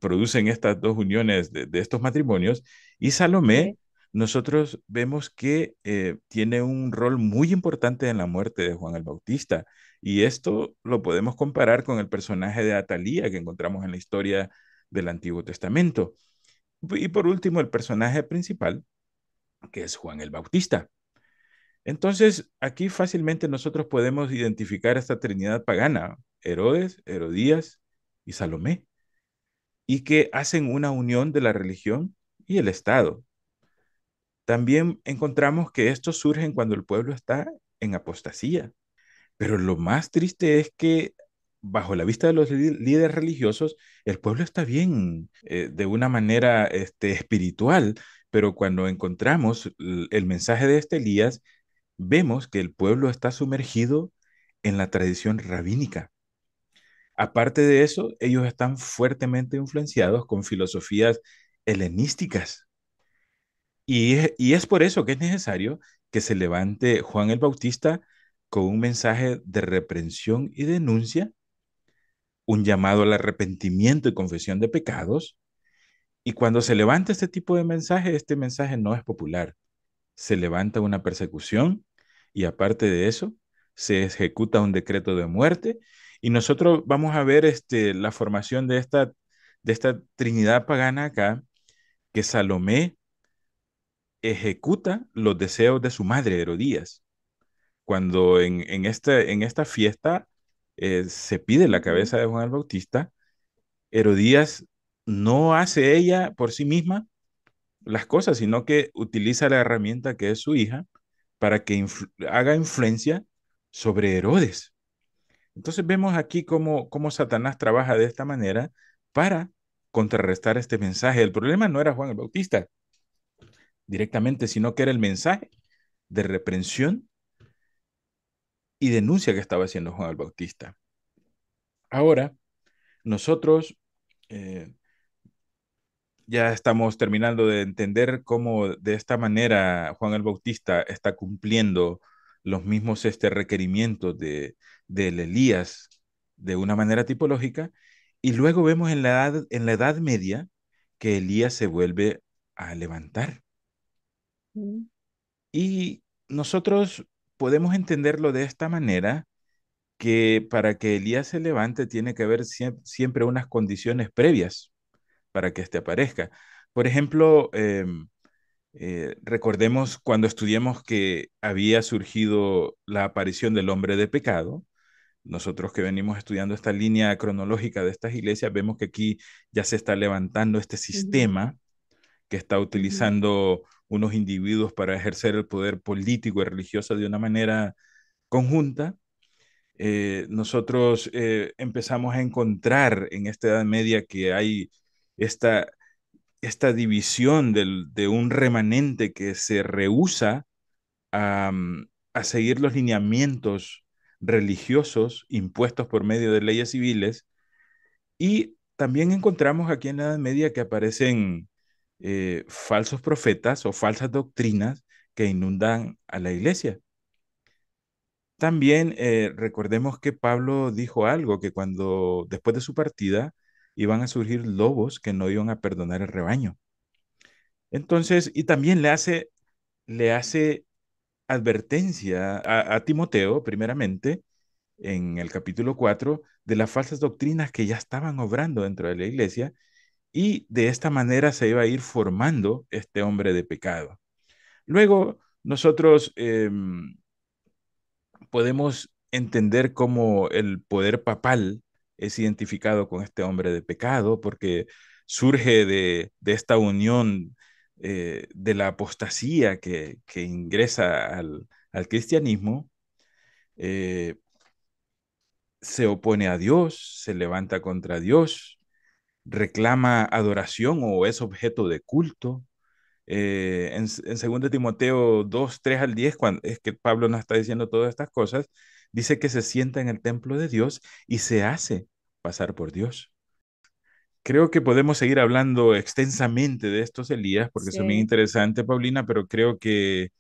producen estas dos uniones de estos matrimonios. Y Salomé, Sí. nosotros vemos que tiene un rol muy importante en la muerte de Juan el Bautista. Y esto lo podemos comparar con el personaje de Atalía que encontramos en la historia del Antiguo Testamento. Y por último, el personaje principal, que es Juan el Bautista. Entonces, aquí fácilmente nosotros podemos identificar esta Trinidad pagana, Herodes, Herodías y Salomé, y que hacen una unión de la religión y el Estado. También encontramos que estos surgen cuando el pueblo está en apostasía. Pero lo más triste es que bajo la vista de los líderes religiosos, el pueblo está bien de una manera espiritual, pero cuando encontramos el mensaje de este Elías, vemos que el pueblo está sumergido en la tradición rabínica. Aparte de eso, ellos están fuertemente influenciados con filosofías helenísticas. Y es por eso que es necesario que se levante Juan el Bautista con un mensaje de reprensión y denuncia, un llamado al arrepentimiento y confesión de pecados. Y cuando se levanta este mensaje no es popular. Se levanta una persecución y aparte de eso, se ejecuta un decreto de muerte. Y nosotros vamos a ver la formación de esta Trinidad pagana acá, que Salomé ejecuta los deseos de su madre, Herodías. Cuando en esta fiesta se pide la Ujú, cabeza de Juan el Bautista, Herodías no hace ella por sí misma las cosas, sino que utiliza la herramienta que es su hija para que haga influencia sobre Herodes. Entonces vemos aquí cómo Satanás trabaja de esta manera para contrarrestar este mensaje. El problema no era Juan el Bautista directamente, sino que era el mensaje de reprensión y denuncia que estaba haciendo Juan el Bautista. Ahora, nosotros eh, ya estamos terminando de entender cómo de esta manera Juan el Bautista está cumpliendo los mismos requerimientos del Elías de una manera tipológica. Y luego vemos en la Edad Media que Elías se vuelve a levantar. ujú, Y nosotros podemos entenderlo de esta manera, que para que Elías se levante tiene que haber siempre unas condiciones previas para que éste aparezca. Por ejemplo, recordemos cuando estudiamos que había surgido la aparición del hombre de pecado. Nosotros que venimos estudiando esta línea cronológica de estas iglesias, vemos que aquí ya se está levantando este ujú, sistema que está ujú, utilizando unos individuos para ejercer el poder político y religioso de una manera conjunta. Nosotros empezamos a encontrar en esta Edad Media que hay esta, esta división de un remanente que se rehúsa a seguir los lineamientos religiosos impuestos por medio de leyes civiles. Y también encontramos aquí en la Edad Media que aparecen falsos profetas o falsas doctrinas que inundan a la iglesia. También recordemos que Pablo dijo algo, que cuando después de su partida iban a surgir lobos que no iban a perdonar el rebaño. Entonces, y también le hace advertencia a Timoteo, primeramente, en el capítulo 4 de las falsas doctrinas que ya estaban obrando dentro de la iglesia, y de esta manera se iba a ir formando este hombre de pecado. Luego, nosotros podemos entender cómo el poder papal es identificado con este hombre de pecado, porque surge de esta unión de la apostasía que ingresa al cristianismo. eh, Se opone a Dios, se levanta contra Dios, reclama adoración o es objeto de culto. En 2 Timoteo 2, 3 al 10, cuando es que Pablo nos está diciendo todas estas cosas, dice que se sienta en el templo de Dios y se hace pasar por Dios. Creo que podemos seguir hablando extensamente de estos Elías porque son bien sí. interesantes, Paulina, pero creo que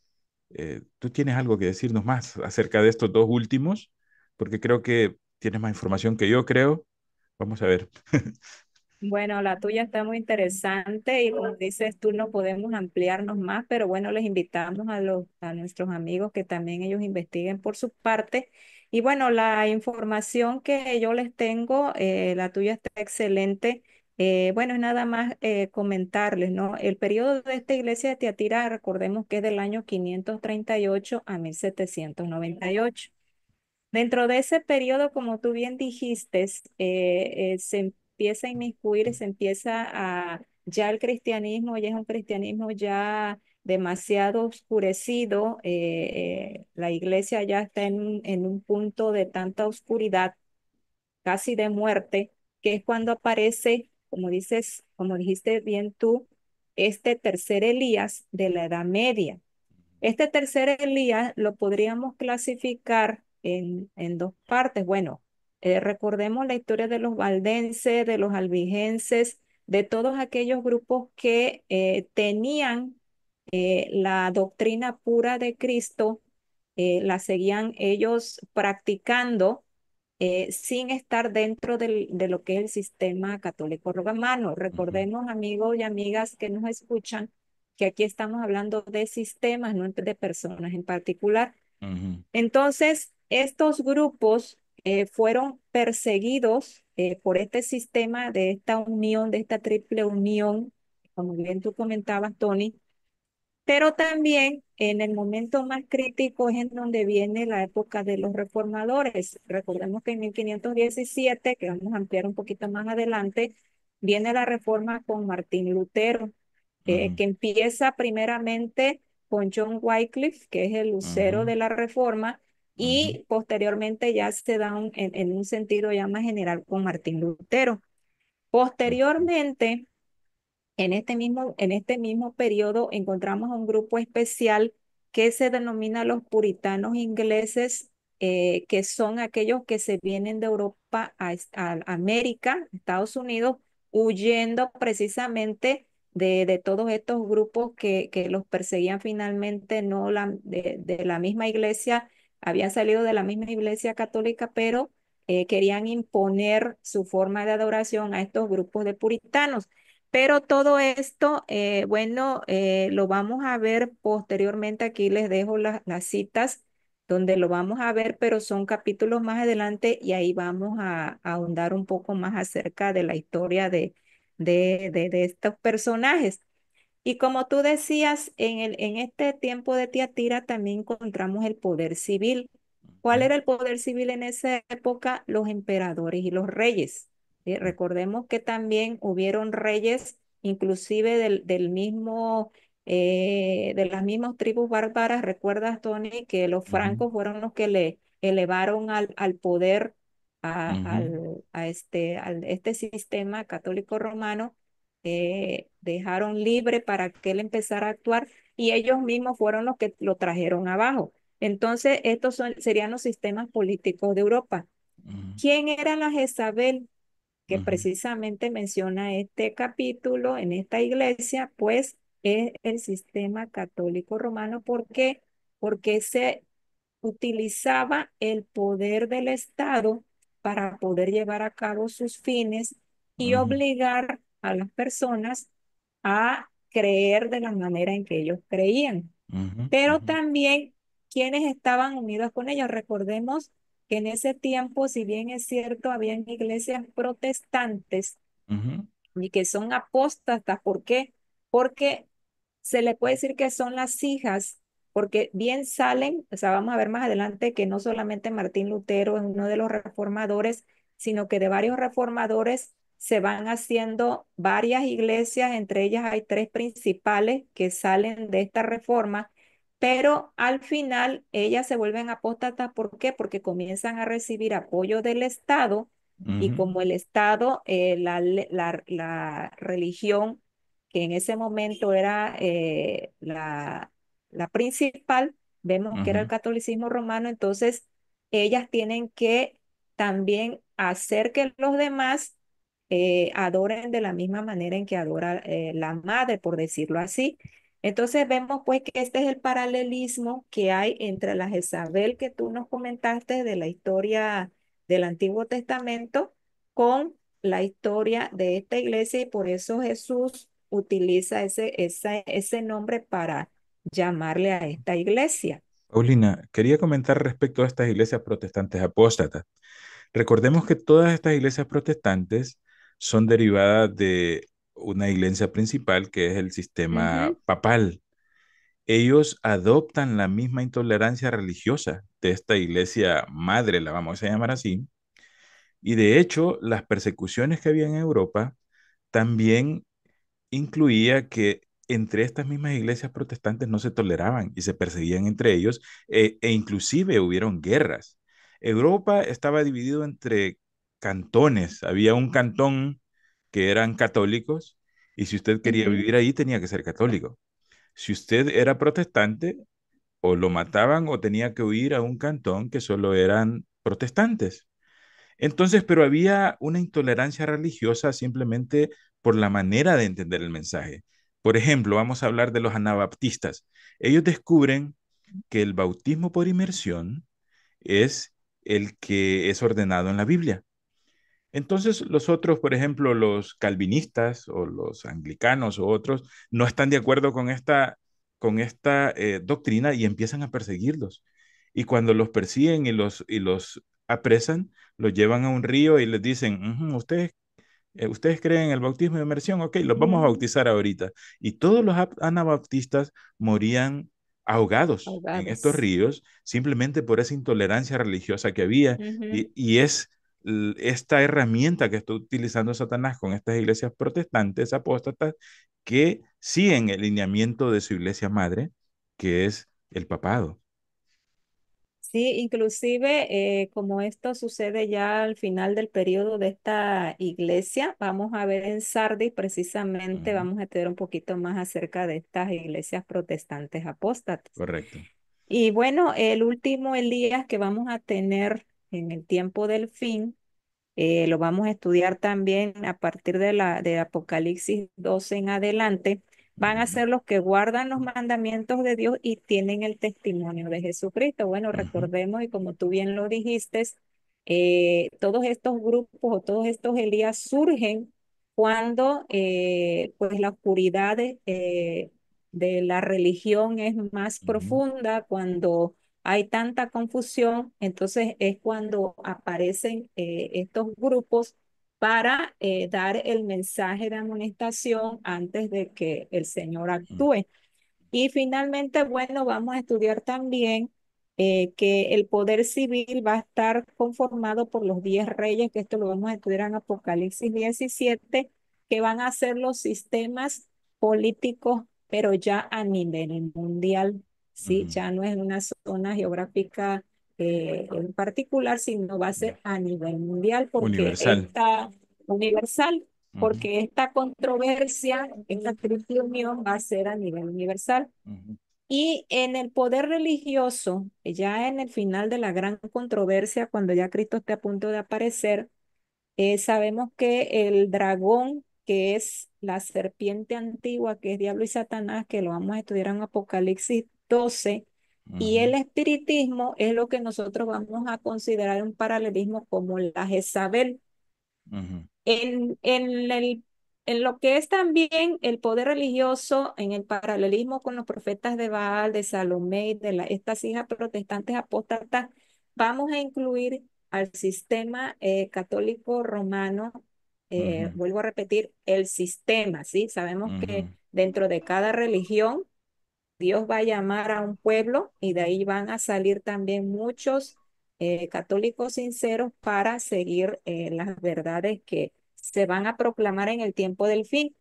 tú tienes algo que decirnos más acerca de estos dos últimos, porque creo que tienes más información que yo, creo. Vamos a ver. Bueno, la tuya está muy interesante y como dices tú, no podemos ampliarnos más, pero bueno, les invitamos a nuestros amigos que también ellos investiguen por su parte. Y bueno, la información que yo les tengo, la tuya está excelente. Bueno, es nada más comentarles, ¿no? El periodo de esta iglesia de Tiatira, recordemos que es del año 538 a 1798. Dentro de ese periodo, como tú bien dijiste, se empieza a inmiscuir y se empieza ya el cristianismo, ya es un cristianismo ya demasiado oscurecido, la iglesia ya está en un punto de tanta oscuridad, casi de muerte, que es cuando aparece, como dices, como dijiste bien tú, este tercer Elías de la Edad Media. Este tercer Elías lo podríamos clasificar en dos partes. Bueno, recordemos la historia de los valdenses, de los albigenses, de todos aquellos grupos que tenían la doctrina pura de Cristo, la seguían ellos practicando sin estar dentro de lo que es el sistema católico romano. Ujú, Recordemos, amigos y amigas que nos escuchan, que aquí estamos hablando de sistemas, no de personas en particular. ujú, Entonces, estos grupos fueron perseguidos por este sistema de esta unión, de esta triple unión, como bien tú comentabas, Tony, pero también en el momento más crítico es en donde viene la época de los reformadores. Recordemos que en 1517, que vamos a ampliar un poquito más adelante, viene la reforma con Martín Lutero, ujú, que empieza primeramente con John Wycliffe, que es el lucero ujú, de la reforma, ujú, y posteriormente ya se da en un sentido ya más general con Martín Lutero. Posteriormente, en este mismo periodo encontramos un grupo especial que se denomina los puritanos ingleses, que son aquellos que se vienen de Europa a América, Estados Unidos, huyendo precisamente de todos estos grupos que los perseguían finalmente, no de la misma iglesia, habían salido de la misma iglesia católica, pero querían imponer su forma de adoración a estos grupos de puritanos. Pero todo esto, bueno, lo vamos a ver posteriormente. Aquí les dejo las citas donde lo vamos a ver, pero son capítulos más adelante y ahí vamos a ahondar un poco más acerca de la historia de estos personajes. Y como tú decías, en este tiempo de Tiatira también encontramos el poder civil. ¿Cuál era el poder civil en esa época? Los emperadores y los reyes. ¿Sí? Recordemos que también hubieron reyes, inclusive del mismo, de las mismas tribus bárbaras. ¿Recuerdas, Tony, que los ujú, francos fueron los que le elevaron al poder ujú, a este sistema católico romano? Dejaron libre para que él empezara a actuar y ellos mismos fueron los que lo trajeron abajo. Entonces, serían los sistemas políticos de Europa. ujú, ¿Quién era la Jezabel que ujú, precisamente menciona este capítulo en esta iglesia? Pues es el sistema católico romano. ¿Por qué? Porque se utilizaba el poder del Estado para poder llevar a cabo sus fines y ujú, obligar a las personas a creer de la manera en que ellos creían. ujú, Pero ujú, también quienes estaban unidos con ellos. Recordemos que en ese tiempo, si bien es cierto, habían iglesias protestantes ujú, y que son apóstatas. ¿Por qué? Porque se le puede decir que son las hijas, porque bien salen, o sea, vamos a ver más adelante que no solamente Martín Lutero es uno de los reformadores, sino que de varios reformadores se van haciendo varias iglesias, entre ellas hay tres principales que salen de esta reforma, pero al final ellas se vuelven apóstatas. ¿Por qué? Porque comienzan a recibir apoyo del Estado y ujú, como el Estado, la religión que en ese momento era la principal, vemos que era el ujú, catolicismo romano. Entonces ellas tienen que también hacer que los demás adoren de la misma manera en que adora la madre, por decirlo así. Entonces vemos pues que este es el paralelismo que hay entre la Jezabel que tú nos comentaste de la historia del Antiguo Testamento con la historia de esta iglesia, y por eso Jesús utiliza ese nombre para llamarle a esta iglesia. Paulina, quería comentar respecto a estas iglesias protestantes apóstatas. Recordemos que todas estas iglesias protestantes son derivadas de una iglesia principal que es el sistema Ujú, papal. Ellos adoptan la misma intolerancia religiosa de esta iglesia madre, la vamos a llamar así, y de hecho las persecuciones que había en Europa también incluía que entre estas mismas iglesias protestantes no se toleraban y se perseguían entre ellos, e inclusive hubieron guerras. Europa estaba dividido entre cantones. Había un cantón que eran católicos y si usted quería Ujú. vivir ahí tenía que ser católico. Si usted era protestante, o lo mataban o tenía que huir a un cantón que solo eran protestantes. Entonces, pero había una intolerancia religiosa simplemente por la manera de entender el mensaje. Por ejemplo, vamos a hablar de los anabaptistas. Ellos descubren que el bautismo por inmersión es el que es ordenado en la Biblia. Entonces, los otros, por ejemplo, los calvinistas o los anglicanos o otros, no están de acuerdo con esta doctrina y empiezan a perseguirlos. Y cuando los persiguen y los apresan, los llevan a un río y les dicen, "Ujú, ustedes creen en el bautismo de inmersión, ok, los vamos a Ujú. bautizar ahorita". Y todos los anabaptistas morían ahogados en estos Ahogados. ríos simplemente por esa intolerancia religiosa que había. Ujú. Y es esta herramienta que está utilizando Satanás con estas iglesias protestantes, apóstatas, que siguen el lineamiento de su iglesia madre, que es el papado. Sí, inclusive como esto sucede ya al final del periodo de esta iglesia, vamos a ver en Sardis precisamente, Ujú, vamos a tener un poquito más acerca de estas iglesias protestantes apóstatas. correcto. Y bueno, el último Elías que vamos a tener en el tiempo del fin lo vamos a estudiar también a partir de Apocalipsis 12 en adelante. Van a Ujú, ser los que guardan los mandamientos de Dios y tienen el testimonio de Jesucristo. Bueno, ujú, recordemos, y como tú bien lo dijiste, todos estos grupos o todos estos Elías surgen cuando pues la oscuridad de la religión es más ujú, profunda, cuando hay tanta confusión, entonces es cuando aparecen estos grupos para dar el mensaje de amonestación antes de que el Señor ujú, actúe. Y finalmente, bueno, vamos a estudiar también que el poder civil va a estar conformado por los 10 reyes, que esto lo vamos a estudiar en Apocalipsis 17, que van a ser los sistemas políticos, pero ya a nivel mundial, ¿sí? ujú. Ya no es una zona geográfica en particular, sino va a ser a nivel mundial, porque Universal. esta universal, Ujú, porque esta controversia, esta triple unión va a ser a nivel universal. ujú, Y en el poder religioso, ya en el final de la gran controversia, cuando ya Cristo esté a punto de aparecer, sabemos que el dragón, que es la serpiente antigua, que es Diablo y Satanás, que lo vamos a estudiar en Apocalipsis 12, y ujú, el espiritismo es lo que nosotros vamos a considerar un paralelismo como la Jezabel. ujú, En lo que es también el poder religioso, en el paralelismo con los profetas de Baal, de Salomé y de estas hijas protestantes apóstatas, vamos a incluir al sistema católico romano. ujú, Vuelvo a repetir, el sistema, ¿sí? Sabemos que ujú, dentro de cada religión Dios va a llamar a un pueblo y de ahí van a salir también muchos católicos sinceros para seguir las verdades que se van a proclamar en el tiempo del fin.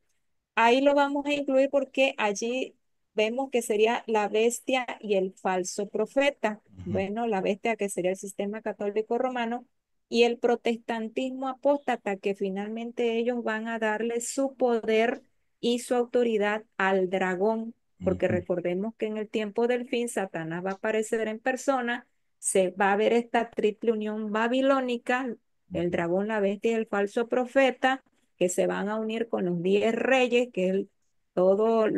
Ahí lo vamos a incluir porque allí vemos que sería la bestia y el falso profeta. ujú, Bueno, la bestia que sería el sistema católico romano y el protestantismo apóstata que finalmente ellos van a darle su poder y su autoridad al dragón, porque ujú, recordemos que en el tiempo del fin Satanás va a aparecer en persona, se va a ver esta triple unión babilónica, el ujú, dragón, la bestia y el falso profeta que se van a unir con los 10 reyes, que es todas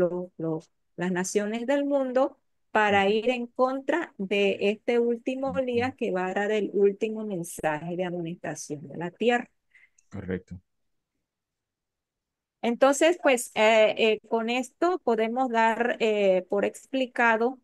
las naciones del mundo, para ujú, ir en contra de este último ujú. día que va a dar el último mensaje de amonestación de la tierra. Correcto. Entonces, pues con esto podemos dar por explicado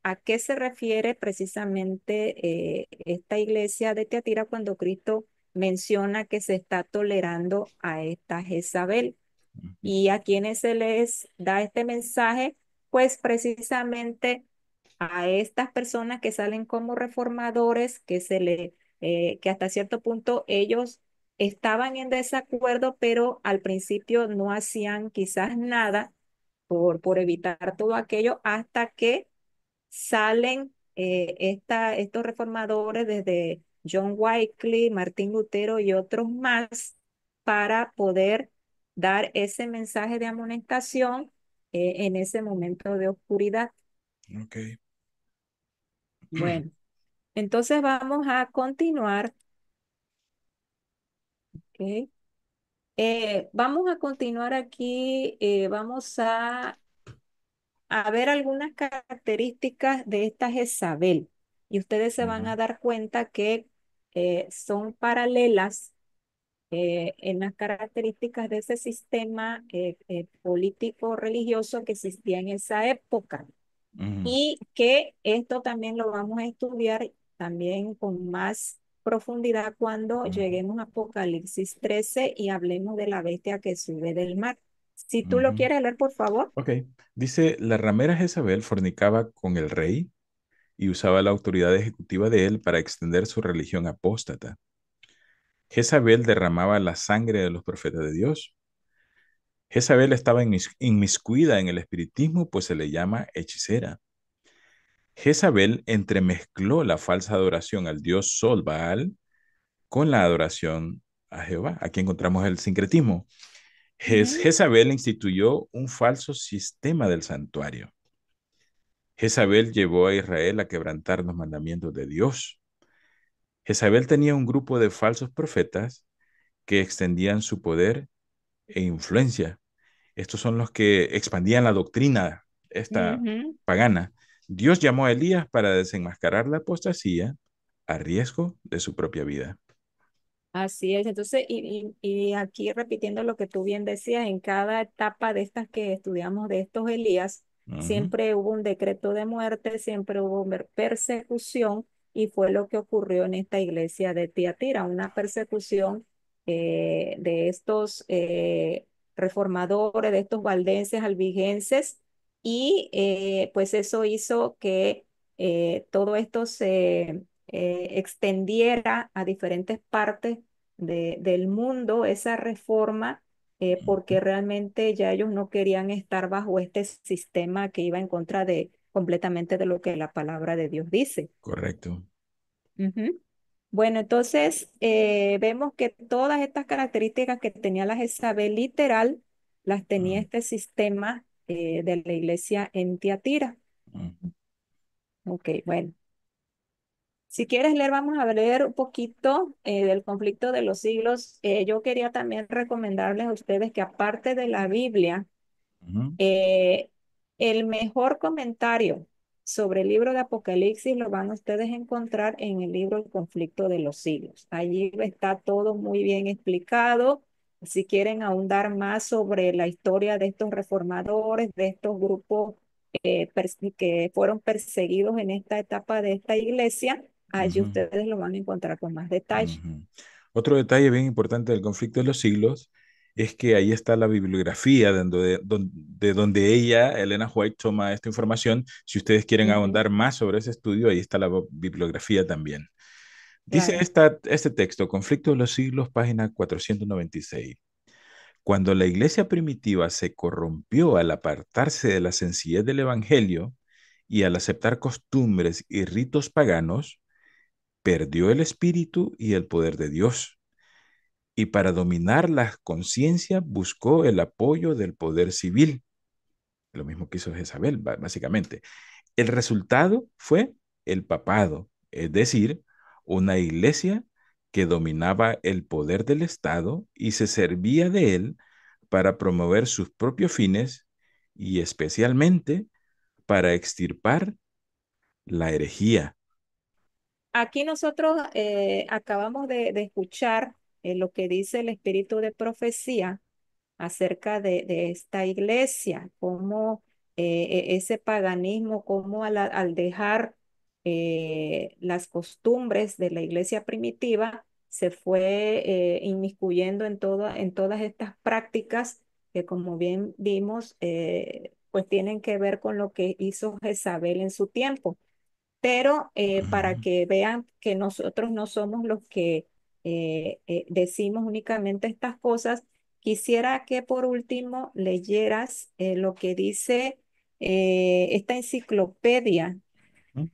a qué se refiere precisamente esta iglesia de Teatira cuando Cristo menciona que se está tolerando a esta Jezabel. Ujú, Y a quienes se les da este mensaje, pues precisamente a estas personas que salen como reformadores, que hasta cierto punto ellos estaban en desacuerdo, pero al principio no hacían quizás nada por evitar todo aquello hasta que salen estos reformadores desde John Wycliffe, Martín Lutero y otros más para poder dar ese mensaje de amonestación en ese momento de oscuridad. Ok. Bueno, entonces vamos a continuar, ¿ok? Vamos a continuar aquí, a ver algunas características de esta Jezabel y ustedes se van Ujú, a dar cuenta que son paralelas en las características de ese sistema político religioso que existía en esa época ujú, y que esto también lo vamos a estudiar también con más profundidad cuando ujú, lleguemos a Apocalipsis 13 y hablemos de la bestia que sube del mar. Si tú lo ujú. quieres leer, por favor. Ok. Dice, la ramera Jezabel fornicaba con el rey y usaba la autoridad ejecutiva de él para extender su religión apóstata. Jezabel derramaba la sangre de los profetas de Dios. Jezabel estaba inmiscuida en el espiritismo, pues se le llama hechicera. Jezabel entremezcló la falsa adoración al dios Sol Baal con la adoración a Jehová. Aquí encontramos el sincretismo. Ujú, Jezabel instituyó un falso sistema del santuario. Jezabel llevó a Israel a quebrantar los mandamientos de Dios. Jezabel tenía un grupo de falsos profetas que extendían su poder e influencia. Estos son los que expandían la doctrina esta ujú. pagana. Dios llamó a Elías para desenmascarar la apostasía a riesgo de su propia vida. Así es, entonces, y aquí repitiendo lo que tú bien decías, en cada etapa de estas que estudiamos de estos Elías, Ujú, siempre hubo un decreto de muerte, siempre hubo persecución, y fue lo que ocurrió en esta iglesia de Tiatira, una persecución de estos reformadores, de estos valdenses, albigenses, y pues eso hizo que todo esto se extendiera a diferentes partes del mundo, esa reforma, ujú. porque realmente ya ellos no querían estar bajo este sistema que iba en contra de completamente de lo que la palabra de Dios dice. Correcto. Ujú. Bueno, entonces vemos que todas estas características que tenía la Jezabel literal las tenía Ujú, este sistema de la iglesia en Tiatira. ujú, Ok, bueno. Si quieres leer, vamos a leer un poquito del conflicto de los siglos. Yo quería también recomendarles a ustedes que aparte de la Biblia, ujú, eh, el mejor comentario sobre el libro de Apocalipsis lo van a ustedes a encontrar en el libro El conflicto de los siglos. Allí está todo muy bien explicado. Si quieren ahondar más sobre la historia de estos reformadores, de estos grupos que fueron perseguidos en esta etapa de esta iglesia, allí ujú, ustedes lo van a encontrar con más detalle. ujú. Otro detalle bien importante del conflicto de los siglos es que ahí está la bibliografía de donde ella, Elena White, toma esta información. Si ustedes quieren Ujú, ahondar más sobre ese estudio, ahí está la bibliografía también. Dice claro. este texto, Conflicto de los siglos, página 496. Cuando la iglesia primitiva se corrompió al apartarse de la sencillez del Evangelio y al aceptar costumbres y ritos paganos, perdió el espíritu y el poder de Dios. Y para dominar la conciencia buscó el apoyo del poder civil. Lo mismo que hizo Jezabel, básicamente. El resultado fue el papado, es decir, una iglesia que dominaba el poder del Estado y se servía de él para promover sus propios fines y especialmente para extirpar la herejía. Aquí nosotros acabamos de escuchar lo que dice el espíritu de profecía acerca de esta iglesia, cómo ese paganismo, cómo al dejar las costumbres de la iglesia primitiva, se fue inmiscuyendo en todas estas prácticas que, como bien vimos, pues tienen que ver con lo que hizo Jezabel en su tiempo, pero para Ujú, que vean que nosotros no somos los que decimos únicamente estas cosas, quisiera que por último leyeras lo que dice esta enciclopedia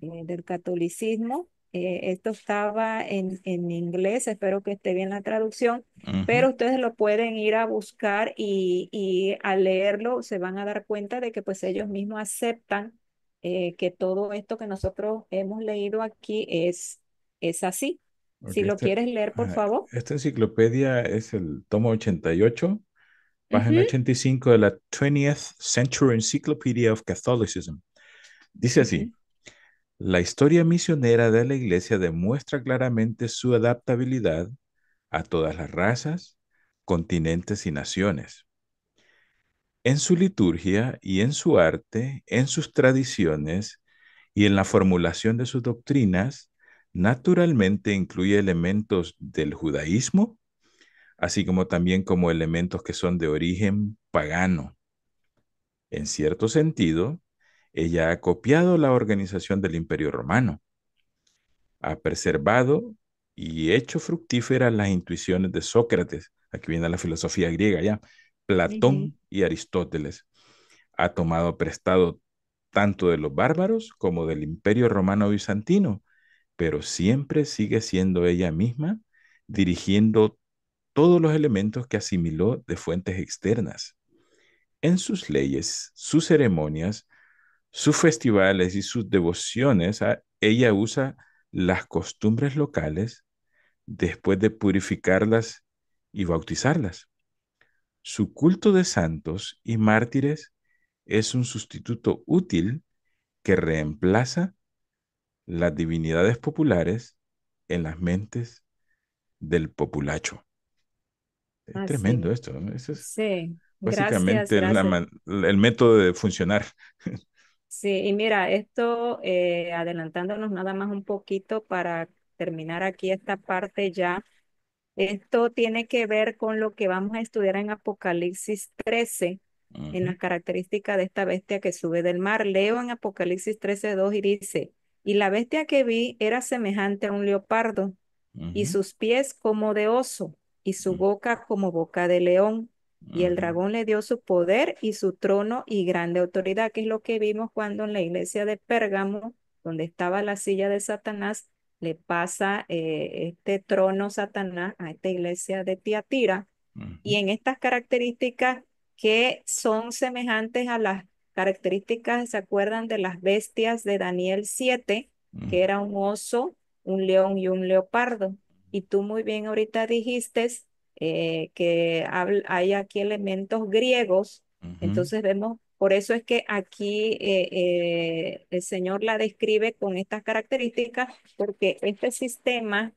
del catolicismo. esto estaba en inglés, espero que esté bien la traducción, Ujú. pero ustedes lo pueden ir a buscar y al leerlo se van a dar cuenta de que pues ellos mismos aceptan que todo esto que nosotros hemos leído aquí es así. Ok, Si lo quieres leer, por favor. esta enciclopedia es el tomo 88, página Ujú, 85 de la 20th Century Encyclopedia of Catholicism. Dice ujú, así: la historia misionera de la Iglesia demuestra claramente su adaptabilidad a todas las razas, continentes y naciones. En su liturgia y en su arte, en sus tradiciones y en la formulación de sus doctrinas, naturalmente incluye elementos del judaísmo, así como también como elementos que son de origen pagano. En cierto sentido, ella ha copiado la organización del Imperio Romano, ha preservado y hecho fructíferas las intuiciones de Sócrates, aquí viene la filosofía griega ya, ujú. Platón y Aristóteles, ha tomado prestado tanto de los bárbaros como del Imperio Romano Bizantino, pero siempre sigue siendo ella misma dirigiendo todos los elementos que asimiló de fuentes externas. En sus leyes, sus ceremonias, sus festivales y sus devociones, ella usa las costumbres locales después de purificarlas y bautizarlas. Su culto de santos y mártires es un sustituto útil que reemplaza las divinidades populares en las mentes del populacho. Es Así tremendo mismo. esto, ¿no? Eso es Sí, gracias, básicamente gracias. el método de funcionar. Sí, y mira, esto adelantándonos nada más un poquito para terminar aquí esta parte ya, esto tiene que ver con lo que vamos a estudiar en Apocalipsis 13, en Ujú, las características de esta bestia que sube del mar. Leo en Apocalipsis 13:2 y dice, y la bestia que vi era semejante a un leopardo y ujú, sus pies como de oso, y su boca como boca de león. Y el ujú, dragón le dio su poder y su trono y grande autoridad, que es lo que vimos cuando en la iglesia de Pérgamo, donde estaba la silla de Satanás, le pasa este trono Satanás a esta iglesia de Tiatira. ujú, Y en estas características que son semejantes a las características, ¿se acuerdan de las bestias de Daniel 7, ujú, que era un oso, un león y un leopardo? Y tú muy bien ahorita dijiste que hay aquí elementos griegos, ujú, entonces vemos, por eso es que aquí el Señor la describe con estas características, porque este sistema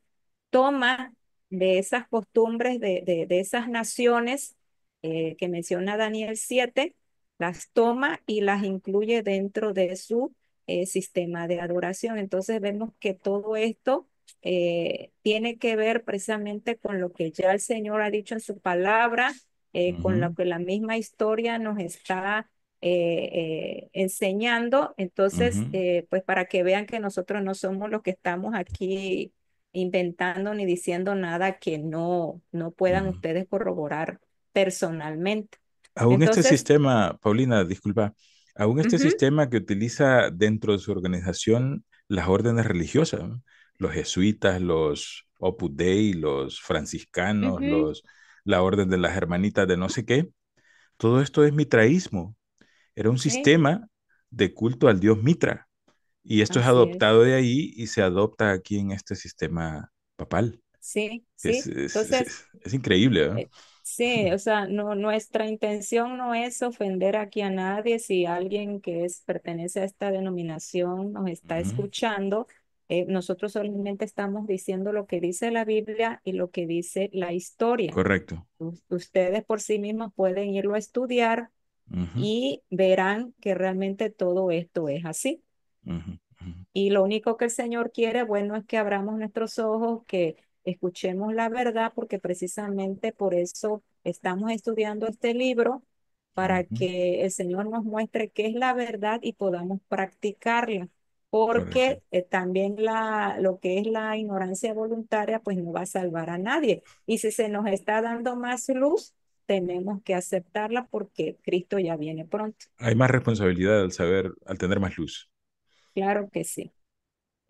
toma de esas costumbres de esas naciones que menciona Daniel 7, las toma y las incluye dentro de su sistema de adoración. Entonces vemos que todo esto tiene que ver precisamente con lo que ya el Señor ha dicho en su palabra, con lo ujú, que la misma historia nos está enseñando. Entonces, ujú, pues para que vean que nosotros no somos los que estamos aquí inventando ni diciendo nada que no puedan ujú. ustedes corroborar personalmente. Aún este Entonces, sistema, Paulina, disculpa, aún este ujú, sistema que utiliza dentro de su organización las órdenes religiosas, ¿no? Los jesuitas, los Opus Dei, los franciscanos, ujú, la orden de las hermanitas de no sé qué, todo esto es mitraísmo. Era un sí, sistema de culto al dios Mitra. Y esto es así es. adoptado de ahí y se adopta aquí en este sistema papal. Sí, Es, sí. es, Entonces, es, es increíble, ¿no? sí, o sea, no, nuestra intención no es ofender aquí a nadie. Si alguien que pertenece a esta denominación nos está Ujú. escuchando, nosotros solamente estamos diciendo lo que dice la Biblia y lo que dice la historia. Correcto. Ustedes por sí mismos pueden irlo a estudiar Ujú, y verán que realmente todo esto es así. ujú, ujú, Y lo único que el Señor quiere, bueno, es que abramos nuestros ojos, que escuchemos la verdad, porque precisamente por eso estamos estudiando este libro, para ujú. que el Señor nos muestre qué es la verdad y podamos practicarla. Correcto. Porque también lo que es la ignorancia voluntaria, pues no va a salvar a nadie. Y si se nos está dando más luz, tenemos que aceptarla porque Cristo ya viene pronto. Hay más responsabilidad al saber, al tener más luz. Claro que sí.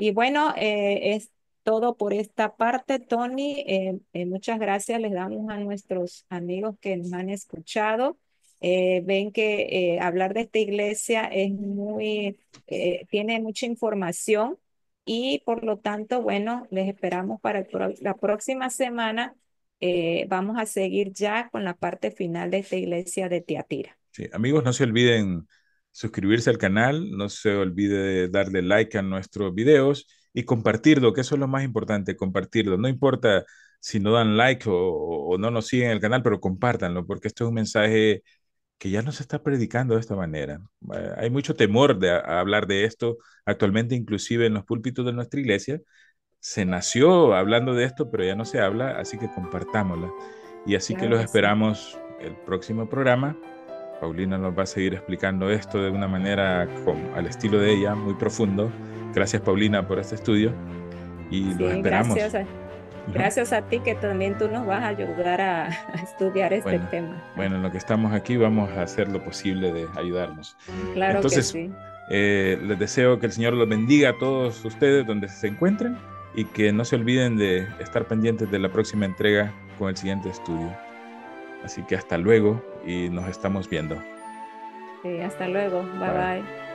Y bueno, es todo por esta parte, Tony. Muchas gracias les damos a nuestros amigos que nos han escuchado. Ven que hablar de esta iglesia es tiene mucha información y por lo tanto, bueno, les esperamos para la próxima semana. Vamos a seguir ya con la parte final de esta iglesia de Tiatira. Sí, amigos, no se olviden suscribirse al canal, no se olvide de darle like a nuestros videos y compartirlo, que eso es lo más importante, compartirlo. No importa si no dan like o no nos siguen en el canal, pero compártanlo, porque esto es un mensaje que ya no se está predicando de esta manera. Hay mucho temor a hablar de esto actualmente, inclusive en los púlpitos de nuestra iglesia. Se nació hablando de esto, pero ya no se habla, así que compartámosla. Y así que Claro los que sí. esperamos el próximo programa. Paulina nos va a seguir explicando esto de una manera al estilo de ella, muy profundo. Gracias, Paulina, por este estudio y los Sí, esperamos. Ajá. gracias a ti que también tú nos vas a ayudar a, a estudiar este Bueno, tema. bueno, en lo que estamos aquí vamos a hacer lo posible de ayudarnos. Claro que Entonces, sí. les deseo que el Señor los bendiga a todos ustedes donde se encuentren y que no se olviden de estar pendientes de la próxima entrega con el siguiente estudio. Así que hasta luego y nos estamos viendo. Sí, hasta luego. Bye Bye. bye.